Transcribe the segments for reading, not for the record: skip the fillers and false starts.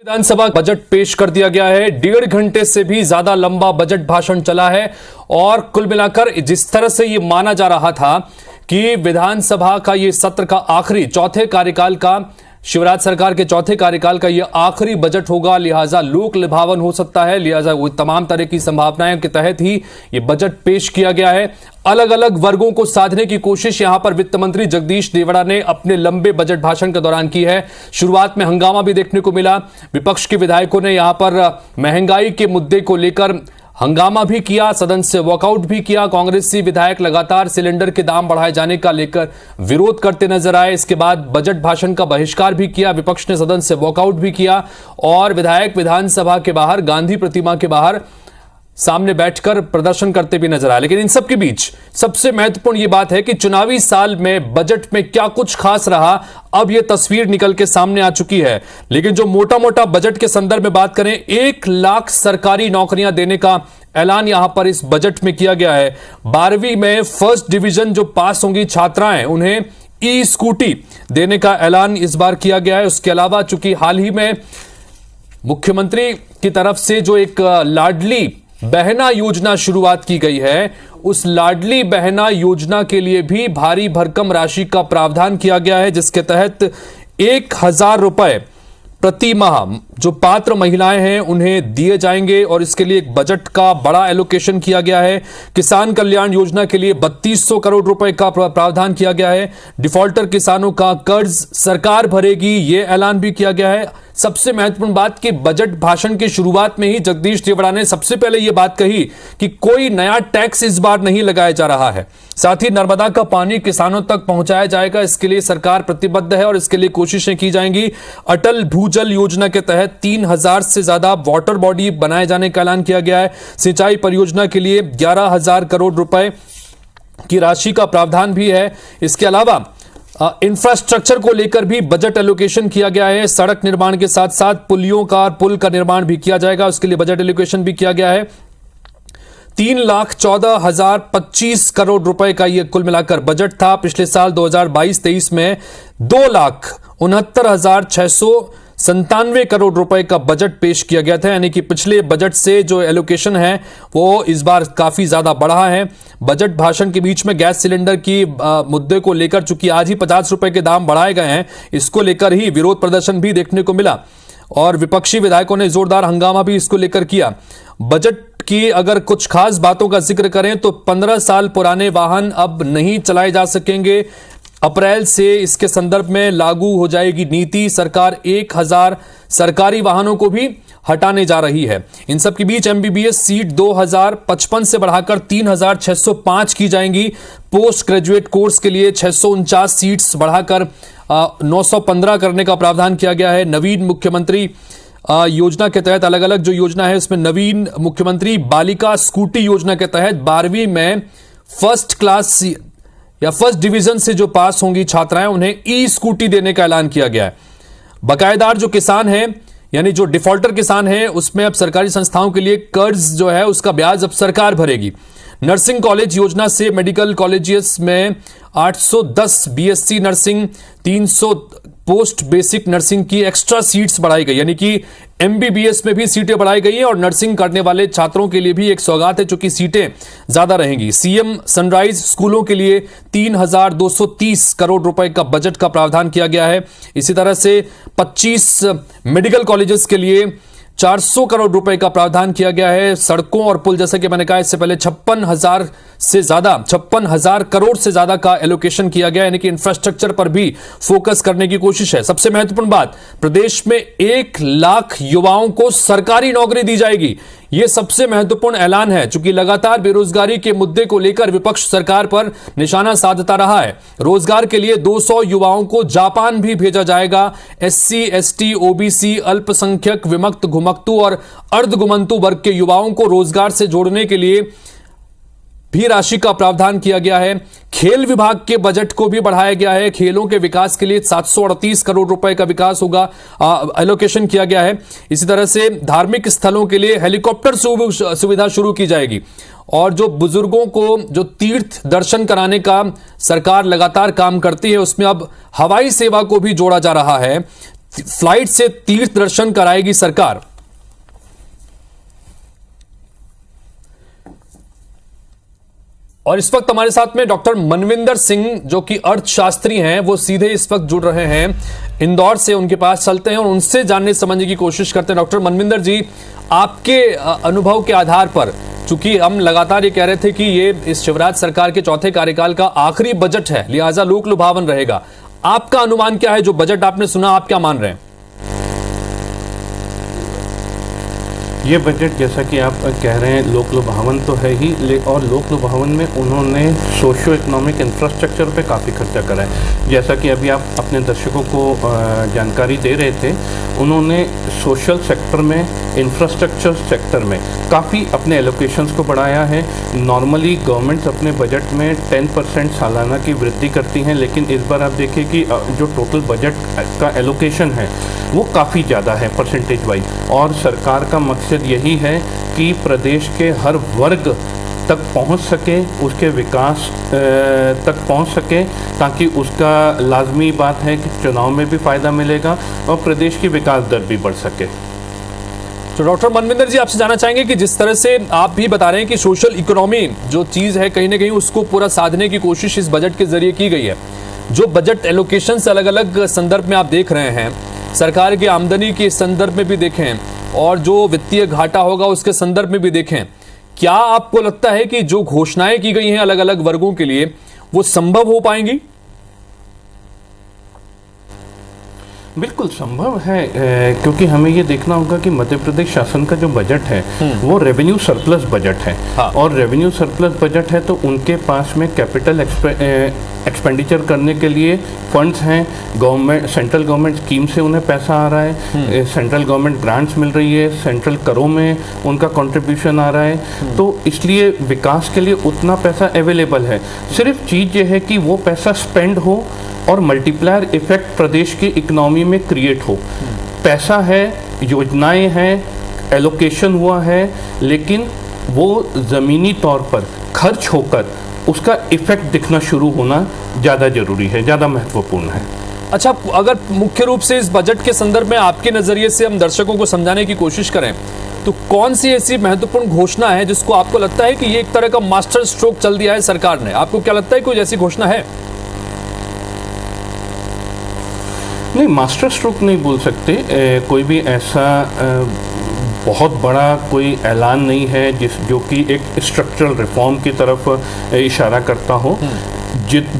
विधानसभा budget पेश कर दिया गया है। 1.5 घंटे से भी ज्यादा लंबा बजट भाषण चला है और कुल मिलाकर जिस तरह से यह माना जा रहा था कि विधानसभा का यह सत्र का आखिरी चौथे कार्यकाल का शिवराज सरकार के चौथे कार्यकाल का यह आखिरी बजट होगा, लिहाजा लोक लुभावन हो सकता है, लिहाजा वो तमाम तरह की संभावनाएं के तहत ही यह बजट पेश किया गया है। अलग अलग वर्गों को साधने की कोशिश यहां पर वित्त मंत्री जगदीश देवड़ा ने अपने लंबे बजट भाषण के दौरान की है। शुरुआत में हंगामा भी देखने को मिला, विपक्ष के विधायकों ने यहां पर महंगाई के मुद्दे को लेकर हंगामा भी किया, सदन से वॉकआउट भी किया। कांग्रेसी विधायक लगातार सिलेंडर के दाम बढ़ाए जाने का लेकर विरोध करते नजर आए। इसके बाद बजट भाषण का बहिष्कार भी किया, विपक्ष ने सदन से वॉकआउट भी किया और विधायक विधानसभा के बाहर गांधी प्रतिमा के बाहर सामने बैठकर प्रदर्शन करते भी नजर आए। लेकिन इन सब के बीच सबसे महत्वपूर्ण यह बात है कि चुनावी साल में बजट में क्या कुछ खास रहा, अब यह तस्वीर निकल के सामने आ चुकी है। लेकिन जो मोटा मोटा बजट के संदर्भ में बात करें, 1 लाख सरकारी नौकरियां देने का ऐलान यहां पर इस बजट में किया गया है। 12वीं में फर्स्ट डिवीजन जो पास होंगी छात्राएं, उन्हें ई स्कूटी देने का ऐलान इस बार किया गया है। उसके अलावा चूंकि हाल ही में मुख्यमंत्री की तरफ से जो एक लाडली बहना योजना शुरुआत की गई है, उस लाडली बहना योजना के लिए भी भारी भरकम राशि का प्रावधान किया गया है, जिसके तहत 1000 रुपए प्रति माह जो पात्र महिलाएं हैं उन्हें दिए जाएंगे और इसके लिए एक बजट का बड़ा एलोकेशन किया गया है। किसान कल्याण योजना के लिए 3200 करोड़ रुपए का प्रावधान किया गया है। डिफॉल्टर किसानों का कर्ज सरकार भरेगी, यह ऐलान भी किया गया है। सबसे महत्वपूर्ण बात कि बजट भाषण की शुरुआत में ही जगदीश देवड़ा ने सबसे पहले यह बात कही कि कोई नया टैक्स इस बार नहीं लगाया जा रहा है। साथ ही नर्मदा का पानी किसानों तक पहुंचाया जाएगा, इसके लिए सरकार प्रतिबद्ध है और इसके लिए कोशिशें की जाएंगी। अटल भूजल योजना के तहत 3000 से ज्यादा वाटर बॉडी बनाए जाने का ऐलान किया गया है। सिंचाई परियोजना के लिए 11000 करोड़ रुपए की राशि का प्रावधान भी है। इसके अलावा इंफ्रास्ट्रक्चर को लेकर भी बजट एलोकेशन किया गया है। सड़क निर्माण के साथ साथ पुल का निर्माण भी किया जाएगा, उसके लिए बजट एलोकेशन भी किया गया है। 3,14,025 करोड़ रुपए का यह कुल मिलाकर बजट था। पिछले साल 2022-23 में 2,69,697 करोड़ रुपए का बजट पेश किया गया था, यानी कि पिछले बजट से जो एलोकेशन है वो इस बार काफी ज्यादा बढ़ा है। बजट भाषण के बीच में गैस सिलेंडर की मुद्दे को लेकर चूंकि आज ही 50 रुपए के दाम बढ़ाए गए हैं, इसको लेकर ही विरोध प्रदर्शन भी देखने को मिला और विपक्षी विधायकों ने जोरदार हंगामा भी इसको लेकर किया। बजट की अगर कुछ खास बातों का जिक्र करें तो 15 साल पुराने वाहन अब नहीं चलाए जा सकेंगे। अप्रैल से इसके संदर्भ में लागू हो जाएगी नीति। सरकार 1000 सरकारी वाहनों को भी हटाने जा रही है। इन सब के बीच एमबीबीएस सीट 2055 से बढ़ाकर 3605 की जाएंगी। पोस्ट ग्रेजुएट कोर्स के लिए 649 सीट्स बढ़ाकर 915 करने का प्रावधान किया गया है। नवीन मुख्यमंत्री योजना के तहत अलग अलग जो योजना है उसमें नवीन मुख्यमंत्री बालिका स्कूटी योजना के तहत 12वीं में फर्स्ट क्लास या फर्स्ट डिवीजन से जो पास होंगी छात्राएं, उन्हें ई स्कूटी देने का ऐलान किया गया है। बकायेदार जो किसान हैं यानी जो डिफॉल्टर किसान हैं, उसमें अब सरकारी संस्थाओं के लिए कर्ज जो है उसका ब्याज अब सरकार भरेगी। नर्सिंग कॉलेज योजना से मेडिकल कॉलेजेस में 810 BSc nursing, 300 post basic nursing की एक्स्ट्रा सीट्स बढ़ाई गई, यानी कि एमबीबीएस में भी सीटें बढ़ाई गई हैं और नर्सिंग करने वाले छात्रों के लिए भी एक सौगात है, चूंकि सीटें ज्यादा रहेंगी। सीएम सनराइज स्कूलों के लिए 3230 करोड़ रुपए का बजट का प्रावधान किया गया है। इसी तरह से 25 मेडिकल कॉलेजेस के लिए 400 करोड़ रुपए का प्रावधान किया गया है। सड़कों और पुल, जैसे कि मैंने कहा इससे पहले, 56,000 करोड़ से ज्यादा का एलोकेशन किया गया, यानी कि इंफ्रास्ट्रक्चर पर भी फोकस करने की कोशिश है। सबसे महत्वपूर्ण बात, प्रदेश में 1 लाख युवाओं को सरकारी नौकरी दी जाएगी। यह सबसे महत्वपूर्ण ऐलान है, चूंकि लगातार बेरोजगारी के मुद्दे को लेकर विपक्ष सरकार पर निशाना साधता रहा है। रोजगार के लिए 200 युवाओं को जापान भी भेजा जाएगा। एससी, एसटी, ओबीसी, अल्पसंख्यक, विमुक्त, घुमक्तू और अर्धघुमंतू वर्ग के युवाओं को रोजगार से जोड़ने के लिए भी राशि का प्रावधान किया गया है। खेल विभाग के बजट को भी बढ़ाया गया है। खेलों के विकास के लिए 738 करोड़ रुपए का विकास होगा, एलोकेशन किया गया है। इसी तरह से धार्मिक स्थलों के लिए हेलीकॉप्टर सुविधा शुरू की जाएगी और जो बुजुर्गों को जो तीर्थ दर्शन कराने का सरकार लगातार काम करती है, उसमें अब हवाई सेवा को भी जोड़ा जा रहा है। फ्लाइट से तीर्थ दर्शन कराएगी सरकार। और इस वक्त हमारे साथ में डॉक्टर मनविंदर सिंह जो कि अर्थशास्त्री हैं, वो सीधे इस वक्त जुड़ रहे हैं इंदौर से। उनके पास चलते हैं और उनसे जानने समझने की कोशिश करते हैं। डॉक्टर मनविंदर जी, आपके अनुभव के आधार पर, चूंकि हम लगातार ये कह रहे थे कि ये इस शिवराज सरकार के चौथे कार्यकाल का आखिरी बजट है, लिहाजा लोक लुभावन रहेगा, आपका अनुमान क्या है? जो बजट आपने सुना, आप क्या मान रहे हैं? ये बजट जैसा कि आप कह रहे हैं लोक लुभावन तो है ही, और लोक लुभावन में उन्होंने सोशो इकोनॉमिक इंफ्रास्ट्रक्चर पे काफ़ी खर्चा करा है। जैसा कि अभी आप अपने दर्शकों को जानकारी दे रहे थे, उन्होंने सोशल सेक्टर में, इंफ्रास्ट्रक्चर सेक्टर में काफ़ी अपने एलोकेशंस को बढ़ाया है। नॉर्मली गवर्नमेंट्स अपने बजट में 10% सालाना की वृद्धि करती हैं, लेकिन इस बार आप देखिए कि जो टोटल बजट का एलोकेशन है वो काफ़ी ज़्यादा है परसेंटेज वाइज, और सरकार का मकसद यही है कि प्रदेश के हर वर्ग तक पहुंच सके, उसके विकास तक पहुंच सके, ताकि उसका लाजमी बात है कि चुनाव में भी फ़ायदा मिलेगा और प्रदेश की विकास दर भी बढ़ सके। तो डॉक्टर मनविंदर जी, आपसे जानना चाहेंगे कि जिस तरह से आप भी बता रहे हैं कि सोशल इकोनॉमी जो चीज़ है, कहीं ना कहीं उसको पूरा साधने की कोशिश इस बजट के जरिए की गई है। जो बजट एलोकेशन से अलग अलग संदर्भ में आप देख रहे हैं, सरकार की आमदनी के संदर्भ में भी देखें और जो वित्तीय घाटा होगा उसके संदर्भ में भी देखें, क्या आपको लगता है कि जो घोषणाएं की गई हैं अलग अलग वर्गों के लिए, वो संभव हो पाएंगी? बिल्कुल संभव है, क्योंकि हमें ये देखना होगा कि मध्य प्रदेश शासन का जो बजट है वो रेवेन्यू सरप्लस बजट है। हाँ। और रेवेन्यू सरप्लस बजट है तो उनके पास में कैपिटल एक्सपेंडिचर करने के लिए फंड्स हैं। गवर्नमेंट, सेंट्रल गवर्नमेंट स्कीम से उन्हें पैसा आ रहा है, सेंट्रल गवर्नमेंट ग्रांट्स मिल रही है, सेंट्रल करों में उनका कंट्रीब्यूशन आ रहा है, तो इसलिए विकास के लिए उतना पैसा अवेलेबल है। सिर्फ चीज़ ये है कि वो पैसा स्पेंड हो और मल्टीप्लायर इफेक्ट प्रदेश की इकोनॉमी में क्रिएट हो। पैसा है, योजनाएं हैं, एलोकेशन हुआ है, लेकिन वो ज़मीनी तौर पर खर्च होकर उसका इफेक्ट दिखना शुरू होना ज़्यादा ज़रूरी है, ज़्यादा महत्वपूर्ण है। अच्छा, अगर मुख्य रूप से इस बजट के संदर्भ में आपके नज़रिए से हम दर्शकों को समझाने की कोशिश करें, तो कौन सी ऐसी महत्वपूर्ण घोषणा है जिसको आपको लगता है कि ये एक तरह का मास्टर स्ट्रोक चल दिया है सरकार ने? आपको क्या लगता है कोई ऐसी घोषणा है? नहीं, मास्टर स्ट्रोक नहीं बोल सकते, कोई भी ऐसा बहुत बड़ा कोई ऐलान नहीं है जो कि एक स्ट्रक्चरल रिफॉर्म की तरफ इशारा करता हो।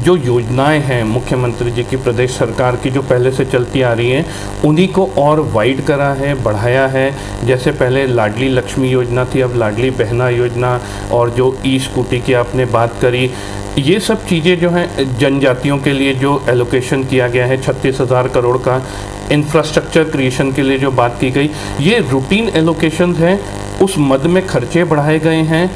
जो योजनाएं हैं मुख्यमंत्री जी की, प्रदेश सरकार की, जो पहले से चलती आ रही हैं, उन्हीं को और वाइड करा है, बढ़ाया है। जैसे पहले लाडली लक्ष्मी योजना थी, अब लाडली बहना योजना, और जो ई स्कूटी की आपने बात करी, ये सब चीज़ें जो हैं जनजातियों के लिए जो एलोकेशन किया गया है 36,000 करोड़ का, इंफ्रास्ट्रक्चर क्रिएशन के लिए जो बात की गई, ये रूटीन एलोकेशन हैं। उस मद में खर्चे बढ़ाए गए हैं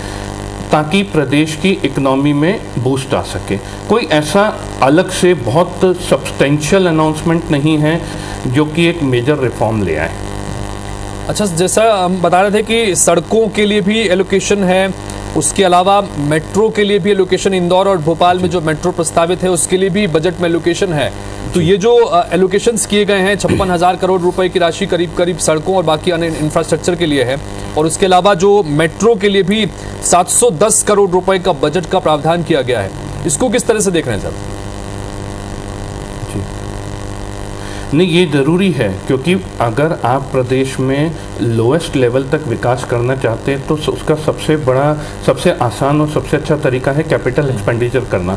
ताकि प्रदेश की इकोनॉमी में बूस्ट आ सके। कोई ऐसा अलग से बहुत सब्सटेंशियल अनाउंसमेंट नहीं है जो कि एक मेजर रिफॉर्म ले आए। अच्छा, जैसा हम बता रहे थे कि सड़कों के लिए भी एलोकेशन है, उसके अलावा मेट्रो के लिए भी एलोकेशन, इंदौर और भोपाल में जो मेट्रो प्रस्तावित है उसके लिए भी बजट में एलोकेशन है। तो ये जो एलोकेशंस किए गए हैं 56,000 करोड़ रुपए की राशि करीब करीब सड़कों और बाकी अन्य इंफ्रास्ट्रक्चर के लिए है, और उसके अलावा जो मेट्रो के लिए भी 710 करोड़ रुपए का बजट का प्रावधान किया गया है। इसको किस तरह से देख रहे हैं सर? नहीं, ये ज़रूरी है, क्योंकि अगर आप प्रदेश में लोएस्ट लेवल तक विकास करना चाहते हैं तो उसका सबसे बड़ा, सबसे आसान और सबसे अच्छा तरीका है कैपिटल एक्सपेंडिचर करना।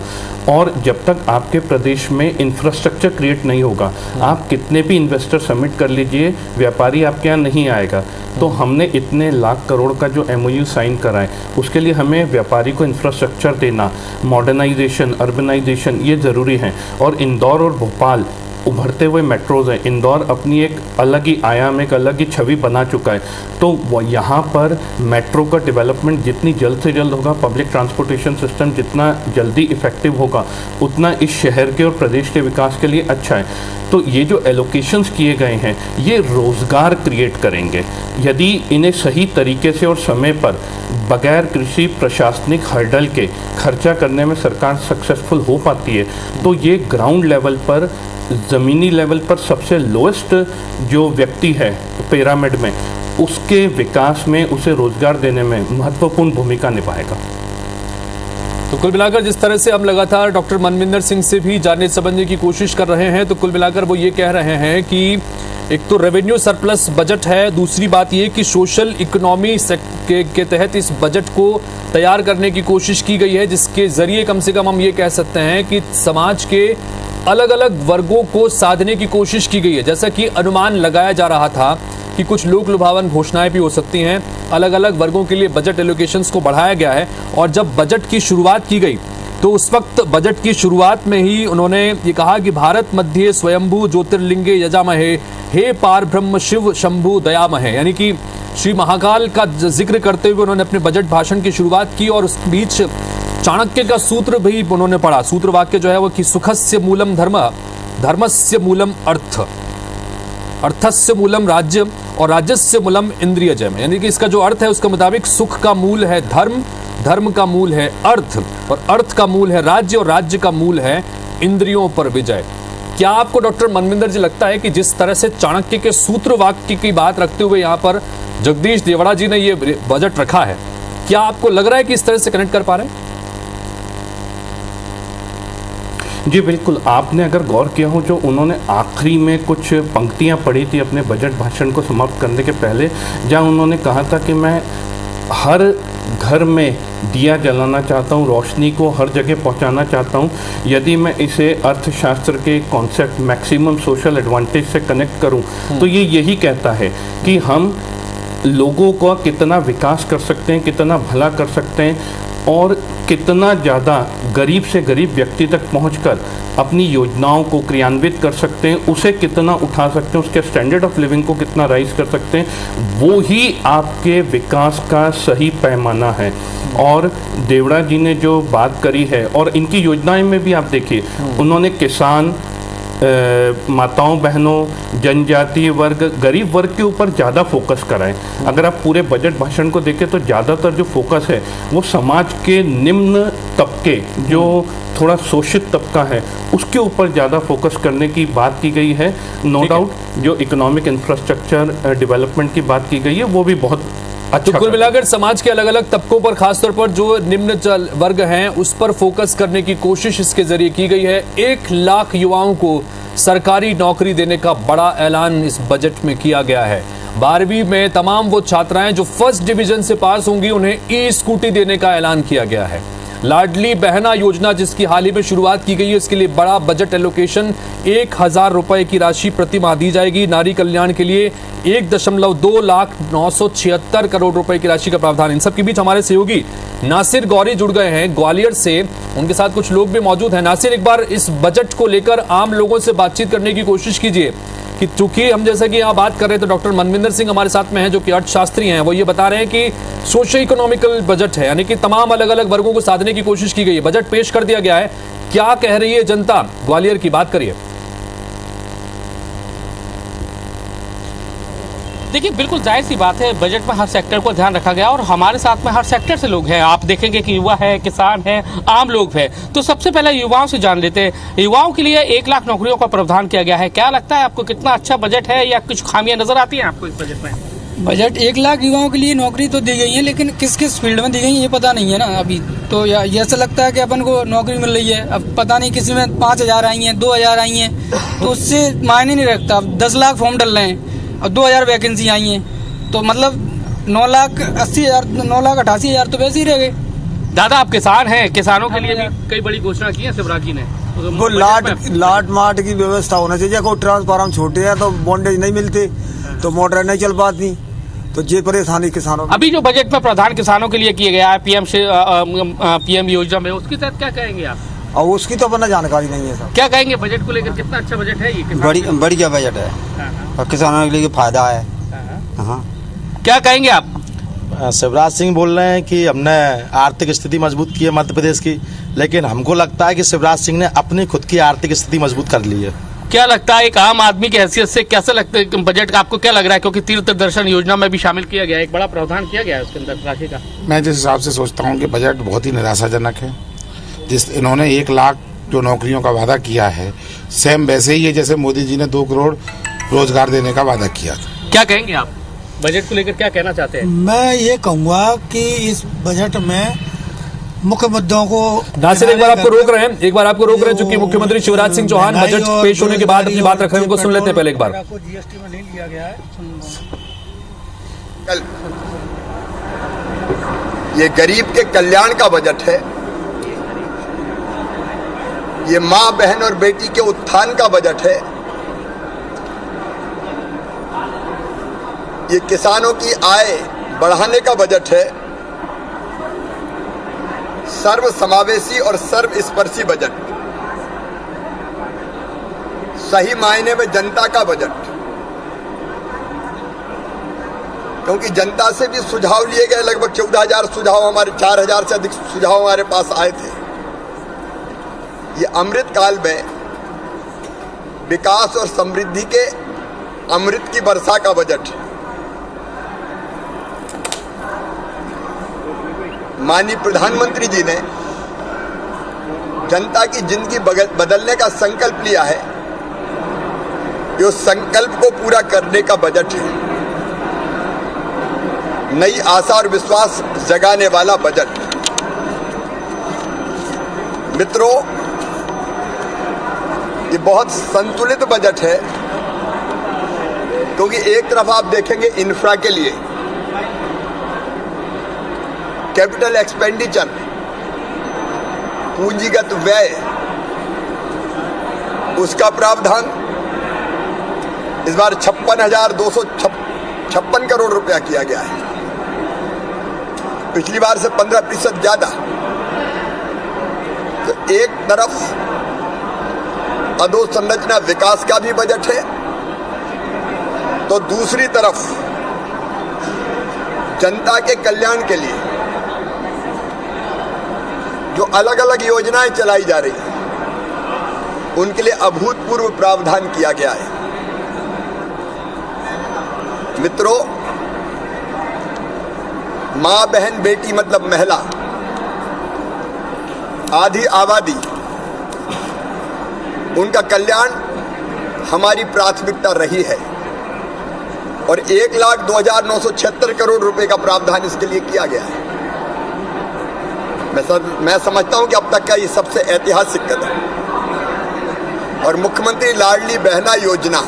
और जब तक आपके प्रदेश में इंफ्रास्ट्रक्चर क्रिएट नहीं होगा, आप कितने भी इन्वेस्टर सबमिट कर लीजिए, व्यापारी आपके यहाँ नहीं आएगा। तो हमने इतने लाख करोड़ का जो MOU साइन करा है, उसके लिए हमें व्यापारी को इंफ्रास्ट्रक्चर देना, मॉडर्नाइजेशन, अर्बनाइजेशन, ये ज़रूरी है। और इंदौर और भोपाल उभरते हुए मेट्रोज हैं। इंदौर अपनी एक अलग ही आयाम, एक अलग ही छवि बना चुका है, तो यहाँ पर मेट्रो का डेवलपमेंट जितनी जल्द से जल्द होगा, पब्लिक ट्रांसपोर्टेशन सिस्टम जितना जल्दी इफेक्टिव होगा, उतना इस शहर के और प्रदेश के विकास के लिए अच्छा है। तो ये जो एलोकेशंस किए गए हैं, ये रोज़गार क्रिएट करेंगे। यदि इन्हें सही तरीके से और समय पर बगैर कृषि प्रशासनिक हर्डल के खर्चा करने में सरकार सक्सेसफुल हो पाती है, तो ये ग्राउंड लेवल पर ज़मीनी लेवल पर सबसे लोएस्ट जो व्यक्ति है पिरामिड में, उसके विकास में, उसे रोजगार देने में महत्वपूर्ण भूमिका निभाएगा। तो कुल मिलाकर जिस तरह से हम लगातार डॉक्टर मनविंदर सिंह से भी जानने समझने की कोशिश कर रहे हैं, तो कुल मिलाकर वो ये कह रहे हैं कि एक तो रेवेन्यू सरप्लस बजट है, दूसरी बात ये कि सोशल इकोनॉमी के तहत इस बजट को तैयार करने की कोशिश की गई है, जिसके जरिए कम से कम हम ये कह सकते हैं कि समाज के अलग अलग वर्गों को साधने की कोशिश की गई है। जैसा कि अनुमान लगाया जा रहा था कि कुछ लोक लुभावन घोषणाएं भी हो सकती हैं, अलग अलग वर्गों के लिए बजट एलोकेशंस को बढ़ाया गया है। और जब बजट की शुरुआत की गई तो उस वक्त बजट की शुरुआत में ही उन्होंने ये कहा कि भारत मध्य स्वयंभू ज्योतिर्लिंगे यजामहे, हे पार ब्रह्म शिव शंभु दयामहे, यानी कि श्री महाकाल का जिक्र करते हुए उन्होंने अपने बजट भाषण की शुरुआत की। और उस बीच चाणक्य का सूत्र भी उन्होंने पढ़ा। सूत्र वाक्य जो है वो कि सुखस्य मूलम धर्म, धर्मस्य मूलम अर्थ, अर्थस्य मूलम राज्य और राज्यस्य मूलम इंद्रियजम, यानी कि इसका जो अर्थ है उसके मुताबिक सुख का मूल है धर्म, धर्म का मूल है अर्थ और अर्थ का मूल है राज्य और राज्य का मूल है इंद्रियों पर विजय। क्या आपको डॉक्टर मनविंदर जी लगता है कि जिस तरह से चाणक्य के सूत्र वाक्य की बात रखते हुए यहाँ पर जगदीश देवड़ा जी ने ये बजट रखा है, क्या आपको लग रहा है कि इस तरह से कनेक्ट कर पा रहे हैं? जी बिल्कुल, आपने अगर गौर किया हो, जो उन्होंने आखिरी में कुछ पंक्तियां पढ़ी थी अपने बजट भाषण को समाप्त करने के पहले, जहां उन्होंने कहा था कि मैं हर घर में दिया जलाना चाहता हूं, रोशनी को हर जगह पहुंचाना चाहता हूं। यदि मैं इसे अर्थशास्त्र के कॉन्सेप्ट मैक्सिमम सोशल एडवांटेज से कनेक्ट करूं तो ये यही कहता है कि हम लोगों का कितना विकास कर सकते हैं, कितना भला कर सकते हैं और कितना ज़्यादा गरीब से गरीब व्यक्ति तक पहुंचकर अपनी योजनाओं को क्रियान्वित कर सकते हैं, उसे कितना उठा सकते हैं, उसके स्टैंडर्ड ऑफ लिविंग को कितना राइज कर सकते हैं, वो ही आपके विकास का सही पैमाना है। और देवड़ा जी ने जो बात करी है और इनकी योजनाएं में भी आप देखिए, उन्होंने किसान, माताओं बहनों, जनजातीय वर्ग, गरीब वर्ग के ऊपर ज़्यादा फोकस कराएं। अगर आप पूरे बजट भाषण को देखें तो ज़्यादातर जो फोकस है वो समाज के निम्न तबके, जो थोड़ा शोषित तबका है, उसके ऊपर ज़्यादा फोकस करने की बात की गई है। नो डाउट जो इकोनॉमिक इंफ्रास्ट्रक्चर डेवलपमेंट की बात की गई है वो भी बहुत अच्छा। तो कुल मिलाकर समाज के अलग अलग तबकों पर, खासतौर पर जो निम्न वर्ग हैं, उस पर फोकस करने की कोशिश इसके जरिए की गई है। 1 लाख युवाओं को सरकारी नौकरी देने का बड़ा ऐलान इस बजट में किया गया है। 12वीं में तमाम वो छात्राएं जो फर्स्ट डिवीजन से पास होंगी उन्हें ई-स्कूटी देने का ऐलान किया गया है। लाडली बहना योजना जिसकी हाल ही में शुरुआत की गई है, इसके लिए बड़ा बजट एलोकेशन 1000 रुपए की राशि प्रति माह दी जाएगी। नारी कल्याण के लिए 1,02,976 करोड़ रुपए की राशि का प्रावधान। इन सब के बीच हमारे सहयोगी नासिर गौरी जुड़ गए हैं ग्वालियर से, उनके साथ कुछ लोग भी मौजूद हैं। नासिर, एक बार इस बजट को लेकर आम लोगों से बातचीत करने की कोशिश कीजिए कि चूंकि हम जैसा कि यहाँ बात कर रहे थे, डॉक्टर मनविंदर सिंह हमारे साथ में हैं जो कि अर्थशास्त्री हैं, वो ये बता रहे हैं कि सोशियो इकोनॉमिकल बजट है, यानी कि तमाम अलग अलग वर्गों को साधने की कोशिश की गई है। बजट पेश कर दिया गया है, क्या कह रही है जनता ग्वालियर की, बात करिए। देखिए, बिल्कुल जाहिर सी बात है, बजट में हर सेक्टर को ध्यान रखा गया और हमारे साथ में हर सेक्टर से लोग हैं। आप देखेंगे कि युवा है, किसान है, आम लोग हैं। तो सबसे पहले युवाओं से जान लेते हैं। युवाओं के लिए 1 लाख नौकरियों का प्रावधान किया गया है। क्या लगता है आपको, कितना अच्छा बजट है या कुछ खामियां नजर आती हैं आपको इस बजट में? बजट 1 लाख युवाओं के लिए नौकरी तो दी गई है, लेकिन किस किस फील्ड में दी गई है ये पता नहीं है ना अभी। तो ये ऐसा लगता है कि अपन को नौकरी मिल रही है, अब पता नहीं किसी में 5000 आई हैं, 2000 आई हैं, तो उससे मायने नहीं रखता। अब 10 लाख फॉर्म डल रहे हैं और 2000 वैकेंसी आई हैं, तो मतलब 9,80,000 9,88,000 तो वैसे ही रह गए। दादा, आप किसान हैं, किसानों के लिए भी कई बड़ी घोषणा की है शिवराज जी ने। वो लाट माट की व्यवस्था होना चाहिए। कोई ट्रांसफार्मर छोटे हैं तो बॉन्डेज नहीं मिलते, तो मोटर नहीं चल पाती, तो ये परेशानी किसानों। अभी जो बजट में प्रावधान किसानों के लिए किया गया है पीएम योजना में, उसके तहत क्या कहेंगे आप? और उसकी तो अपना जानकारी नहीं है सर। क्या कहेंगे बजट को लेकर, कितना अच्छा बजट है ये? बढ़िया बजट है और किसानों के लिए फायदा है। हाँ, क्या कहेंगे आप? शिवराज सिंह बोल रहे हैं कि हमने आर्थिक स्थिति मजबूत की है मध्य प्रदेश की, लेकिन हमको लगता है कि शिवराज सिंह ने अपनी खुद की आर्थिक स्थिति मजबूत कर ली है। क्या लगता है एक आम आदमी की हैसियत से कैसा लगता है बजट का, आपको क्या लग रहा है? क्योंकि तीर्थ दर्शन योजना में भी शामिल किया गया है, एक बड़ा प्रावधान किया गया है उसके अंदर राशि का। मैं जिस हिसाब से सोचता हूँ कि बजट बहुत ही निराशाजनक है। इन्होंने 1 लाख जो नौकरियों का वादा किया है सेम वैसे ही है जैसे मोदी जी ने 2 करोड़ रोजगार देने का वादा किया था। क्या कहेंगे आप बजट को लेकर, क्या कहना चाहते हैं? मैं ये कहूँगा कि इस बजट में मुख्य मुद्दों को नासिर एक बार आपको रोक रहे हैं चूंकि मुख्यमंत्री शिवराज सिंह चौहान बजट पेश होने के बाद अपनी बात रख रहे हैं, उनको सुन लेते हैं पहले एक बार। जीएसटी में नहीं लिया गया है। ये गरीब के कल्याण का बजट है, ये माँ बहन और बेटी के उत्थान का बजट है, ये किसानों की आय बढ़ाने का बजट है, सर्व समावेशी और सर्वस्पर्शी बजट, सही मायने में जनता का बजट। क्योंकि जनता से भी सुझाव लिए गए, लगभग 14,000 सुझाव, हमारे 4,000 से अधिक सुझाव हमारे पास आए थे। ये अमृत काल में विकास और समृद्धि के अमृत की वर्षा का बजट है। माननीय प्रधानमंत्री जी ने जनता की जिंदगी बदलने का संकल्प लिया है, ये उस संकल्प को पूरा करने का बजट है। नई आशा और विश्वास जगाने वाला बजट। मित्रों, ये बहुत संतुलित बजट है, क्योंकि एक तरफ आप देखेंगे इंफ्रा के लिए कैपिटल एक्सपेंडिचर, पूंजीगत व्यय, उसका प्रावधान इस बार 56,256 करोड़ रुपया किया गया है, पिछली बार से 15% ज्यादा। तो एक तरफ अधोसंरचना विकास का भी बजट है, तो दूसरी तरफ जनता के कल्याण के लिए जो अलग अलग योजनाएं चलाई जा रही हैं, उनके लिए अभूतपूर्व प्रावधान किया गया है। मित्रों, मां बहन बेटी मतलब महिला, आधी आबादी, उनका कल्याण हमारी प्राथमिकता रही है और 1,02,976 करोड़ रुपए का प्रावधान इसके लिए किया गया है। मैं समझता हूं कि अब तक का ये सबसे ऐतिहासिक कदम। और मुख्यमंत्री लाडली बहना योजना,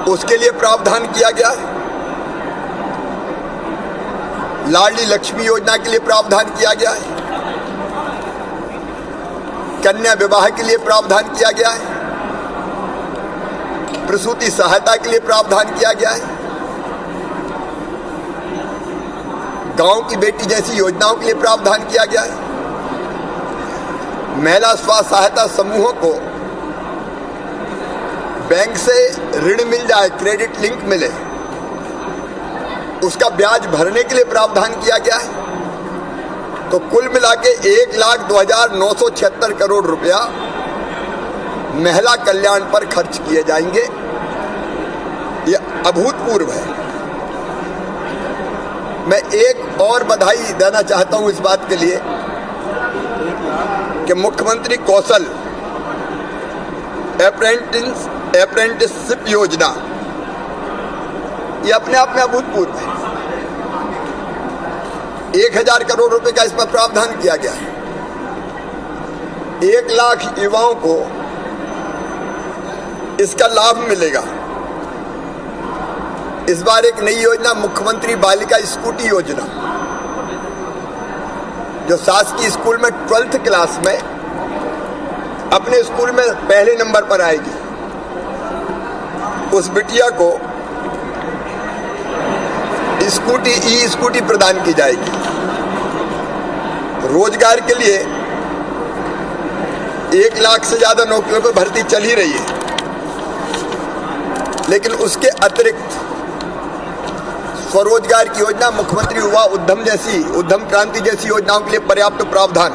उसके लिए प्रावधान किया गया है। लाडली लक्ष्मी योजना के लिए प्रावधान किया गया है। कन्या विवाह के लिए प्रावधान किया गया है। प्रसूति सहायता के लिए प्रावधान किया गया है। गांव की बेटी जैसी योजनाओं के लिए प्रावधान किया गया है। महिला स्वास्थ्य सहायता समूहों को बैंक से ऋण मिल जाए, क्रेडिट लिंक मिले, उसका ब्याज भरने के लिए प्रावधान किया गया है। तो कुल मिला के 1,02,976 करोड़ रुपया महिला कल्याण पर खर्च किए जाएंगे। ये अभूतपूर्व है। मैं एक और बधाई देना चाहता हूं इस बात के लिए कि मुख्यमंत्री कौशल अप्रेंटिसशिप योजना, ये अपने आप में अभूतपूर्व है। 1,000 करोड़ रुपए का इस पर प्रावधान किया गया है। 1 लाख युवाओं को इसका लाभ मिलेगा। इस बार एक नई योजना, मुख्यमंत्री बालिका स्कूटी योजना, जो शासकीय स्कूल में 12th क्लास में अपने स्कूल में पहले नंबर पर आएगी, उस बिटिया को स्कूटी प्रदान की जाएगी। रोजगार के लिए 1 लाख से ज्यादा नौकरियों पर भर्ती चल ही रही है, लेकिन उसके अतिरिक्त स्वरोजगार की योजना, मुख्यमंत्री युवा उद्यम क्रांति जैसी योजनाओं के लिए पर्याप्त प्रावधान,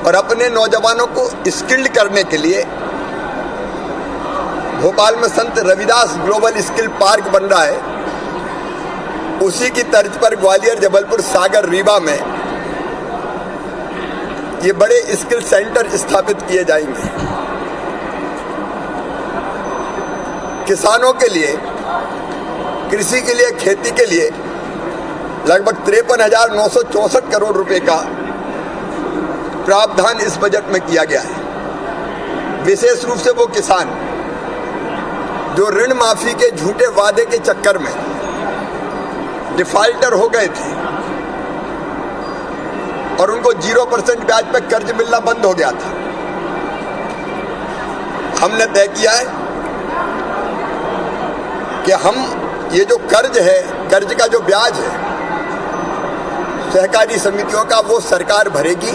और अपने नौजवानों को स्किल्ड करने के लिए भोपाल में संत रविदास ग्लोबल स्किल पार्क बन रहा है। उसी की तर्ज पर ग्वालियर, जबलपुर, सागर, रीवा में ये बड़े स्किल सेंटर स्थापित किए जाएंगे। किसानों के लिए, कृषि के लिए, खेती के लिए लगभग 53,964 करोड़ रुपए का प्रावधान इस बजट में किया गया है। विशेष रूप से वो किसान जो ऋण माफी के झूठे वादे के चक्कर में डिफाल्टर हो गए थे और उनको 0% ब्याज पर कर्ज मिलना बंद हो गया था, हमने तय किया है कि हम ये जो कर्ज है, कर्ज का जो ब्याज है सहकारी समितियों का, वो सरकार भरेगी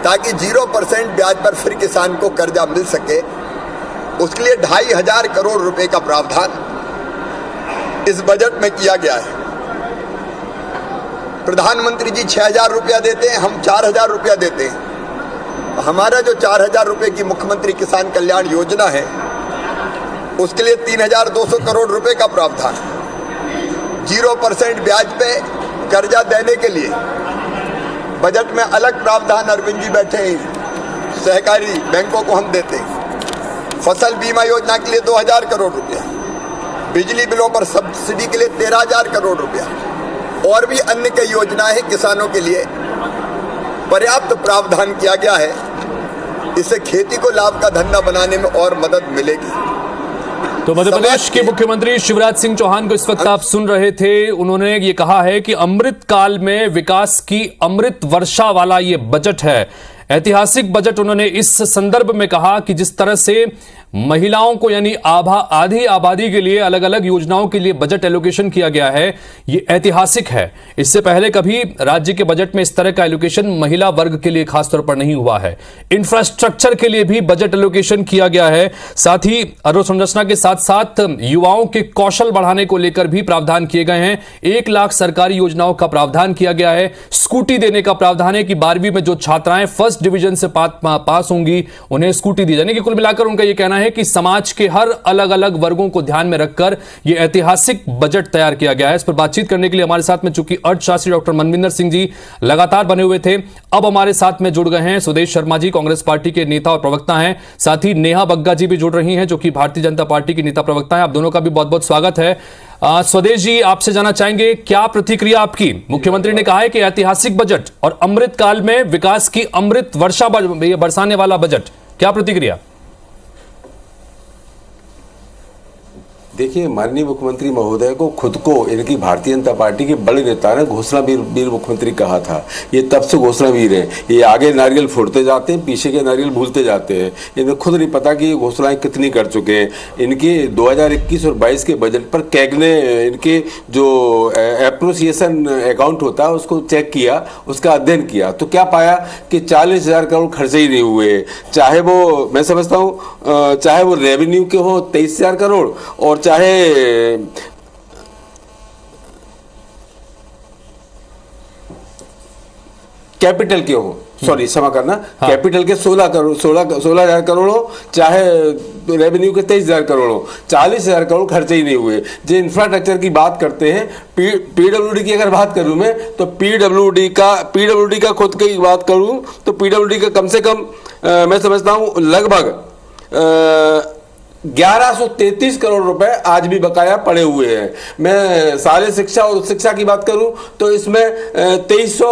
ताकि 0% ब्याज पर फिर किसान को कर्जा मिल सके। उसके लिए 2,500 करोड़ रुपए का प्रावधान इस बजट में किया गया है। प्रधानमंत्री जी 6,000 रुपया देते हैं, हम 4,000 रुपया देते हैं। हमारा जो 4,000 रुपए की मुख्यमंत्री किसान कल्याण योजना है, उसके लिए 3,200 करोड़ रुपए का प्रावधान, 0% ब्याज पे कर्जा देने के लिए बजट में अलग प्रावधान। अरविंद जी बैठे हैं, सहकारी बैंकों को हम देते हैं। फसल बीमा योजना के लिए 2,000 करोड़ रुपया, बिजली बिलों पर सब्सिडी के लिए 13,000 करोड़ रुपया, और भी अन्य कई योजनाएं हैं किसानों के लिए पर्याप्त प्रावधान किया गया है। इससे खेती को लाभ का धंधा बनाने में और मदद मिलेगी। तो मध्य प्रदेश के मुख्यमंत्री शिवराज सिंह चौहान को इस वक्त आप सुन रहे थे। उन्होंने ये कहा है कि अमृत काल में विकास की अमृत वर्षा वाला ये बजट है, ऐतिहासिक बजट। उन्होंने इस संदर्भ में कहा कि जिस तरह से महिलाओं को यानी आधी आबादी के लिए अलग अलग योजनाओं के लिए बजट एलोकेशन किया गया है, ये ऐतिहासिक है। इससे पहले कभी राज्य के बजट में इस तरह का एलोकेशन महिला वर्ग के लिए खासतौर पर नहीं हुआ है। इंफ्रास्ट्रक्चर के लिए भी बजट एलोकेशन किया गया है। साथ ही अधोसंरचना के साथ साथ युवाओं के कौशल बढ़ाने को लेकर भी प्रावधान किए गए हैं। 1 लाख सरकारी योजनाओं का प्रावधान किया गया है। स्कूटी देने का प्रावधान है कि 12वीं में जो छात्राएं फर्स्ट डिवीजन से पास होंगी उन्हें स्कूटी दी जाएगी। कुल मिलाकर उनका यह कहना है कि समाज के हर अलग अलग वर्गों को ध्यान में रखकर यह ऐतिहासिक बजट तैयार किया गया है। इस पर बातचीत करने के लिए हमारे साथ में चूंकि अर्थशास्त्री डॉक्टर मनविंदर सिंह जी लगातार बने हुए थे, अब हमारे साथ में जुड़ गए हैं सुदेश शर्मा जी, कांग्रेस पार्टी के नेता और प्रवक्ता हैं। साथ ही नेहा बग्गा जी भी जुड़ रही हैं जो कि भारतीय जनता पार्टी की नेता प्रवक्ता हैं। आप दोनों का भी बहुत बहुत स्वागत है। स्वदेश जी, आपसे जानना चाहेंगे क्या प्रतिक्रिया आपकी। मुख्यमंत्री ने कहा है कि ऐतिहासिक बजट और अमृत काल में विकास की अमृत वर्षा बरसाने वाला बजट, क्या प्रतिक्रिया? देखिए, माननीय मुख्यमंत्री महोदय को खुद को इनकी भारतीय जनता पार्टी के बड़े नेता ने घोषणा वीर मुख्यमंत्री कहा था। ये तब से घोषणा वीर है। ये आगे नारियल फोड़ते जाते हैं, पीछे के नारियल भूलते जाते हैं। इन्हें खुद नहीं पता कि ये घोषणाएं कितनी कर चुके हैं। इनके 2021 और 22 के बजट पर कैग ने इनके जो एप्रोसिएशन अकाउंट होता है उसको चेक किया, उसका अध्ययन किया, तो क्या पाया कि 40,000 करोड़ खर्चे ही नहीं हुए। चाहे वो, मैं समझता हूँ, चाहे वो रेवेन्यू के हो 23,000 करोड़ और चाहे कैपिटल के हो, सॉरी क्षमा करना, हाँ। कैपिटल के 16,000 करोड़ हो, चाहे रेवेन्यू के 23,000 करोड़ हो, 40,000 करोड़ खर्चे ही नहीं हुए। जो इंफ्रास्ट्रक्चर की बात करते हैं, पीडब्ल्यूडी की अगर बात करूं मैं, तो पीडब्ल्यूडी का खुद की बात करूं तो पीडब्ल्यूडी का कम से कम मैं समझता हूं लगभग 1133 करोड़ रुपए आज भी बकाया पड़े हुए हैं। मैं सारे शिक्षा और उच्च शिक्षा की बात करूं तो इसमें 2300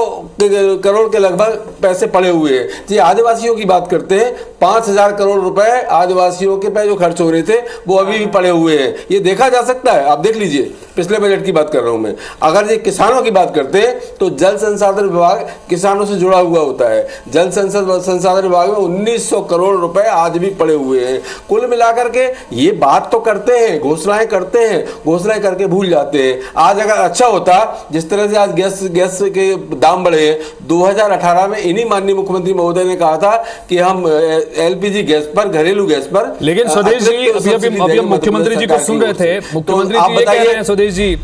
करोड़ के लगभग पैसे पड़े हुए हैं। जी, आदिवासियों की बात करते हैं, 5,000 करोड़ रुपए आदिवासियों के पे जो खर्च हो रहे थे वो अभी भी पड़े हुए हैं। ये देखा जा सकता है, आप देख लीजिए, पिछले बजट की बात कर रहा हूं मैं। अगर ये किसानों की बात करते हैं तो जल संसाधन विभाग किसानों से जुड़ा हुआ होता है। जल संसाधन विभाग में 1900 करोड़ रुपए आज भी पड़े हुए हैं। कुल मिलाकर के ये बात तो करते हैं, घोषणाएं करते हैं, घोषणाएं करके भूल जाते हैं। आज अगर अच्छा होता, जिस तरह से आज गैस के दाम बढ़े हैं, 2018 में इन्हीं माननीय मुख्यमंत्री महोदय ने कहा था कि हम एलपीजी गैस पर, घरेलू गैस पर, लेकिन स्वदेश जी अभी मुख्यमंत्री जी को सुन रहे थे, मुख्यमंत्री जी ये कह रहे हैं स्वदेश जी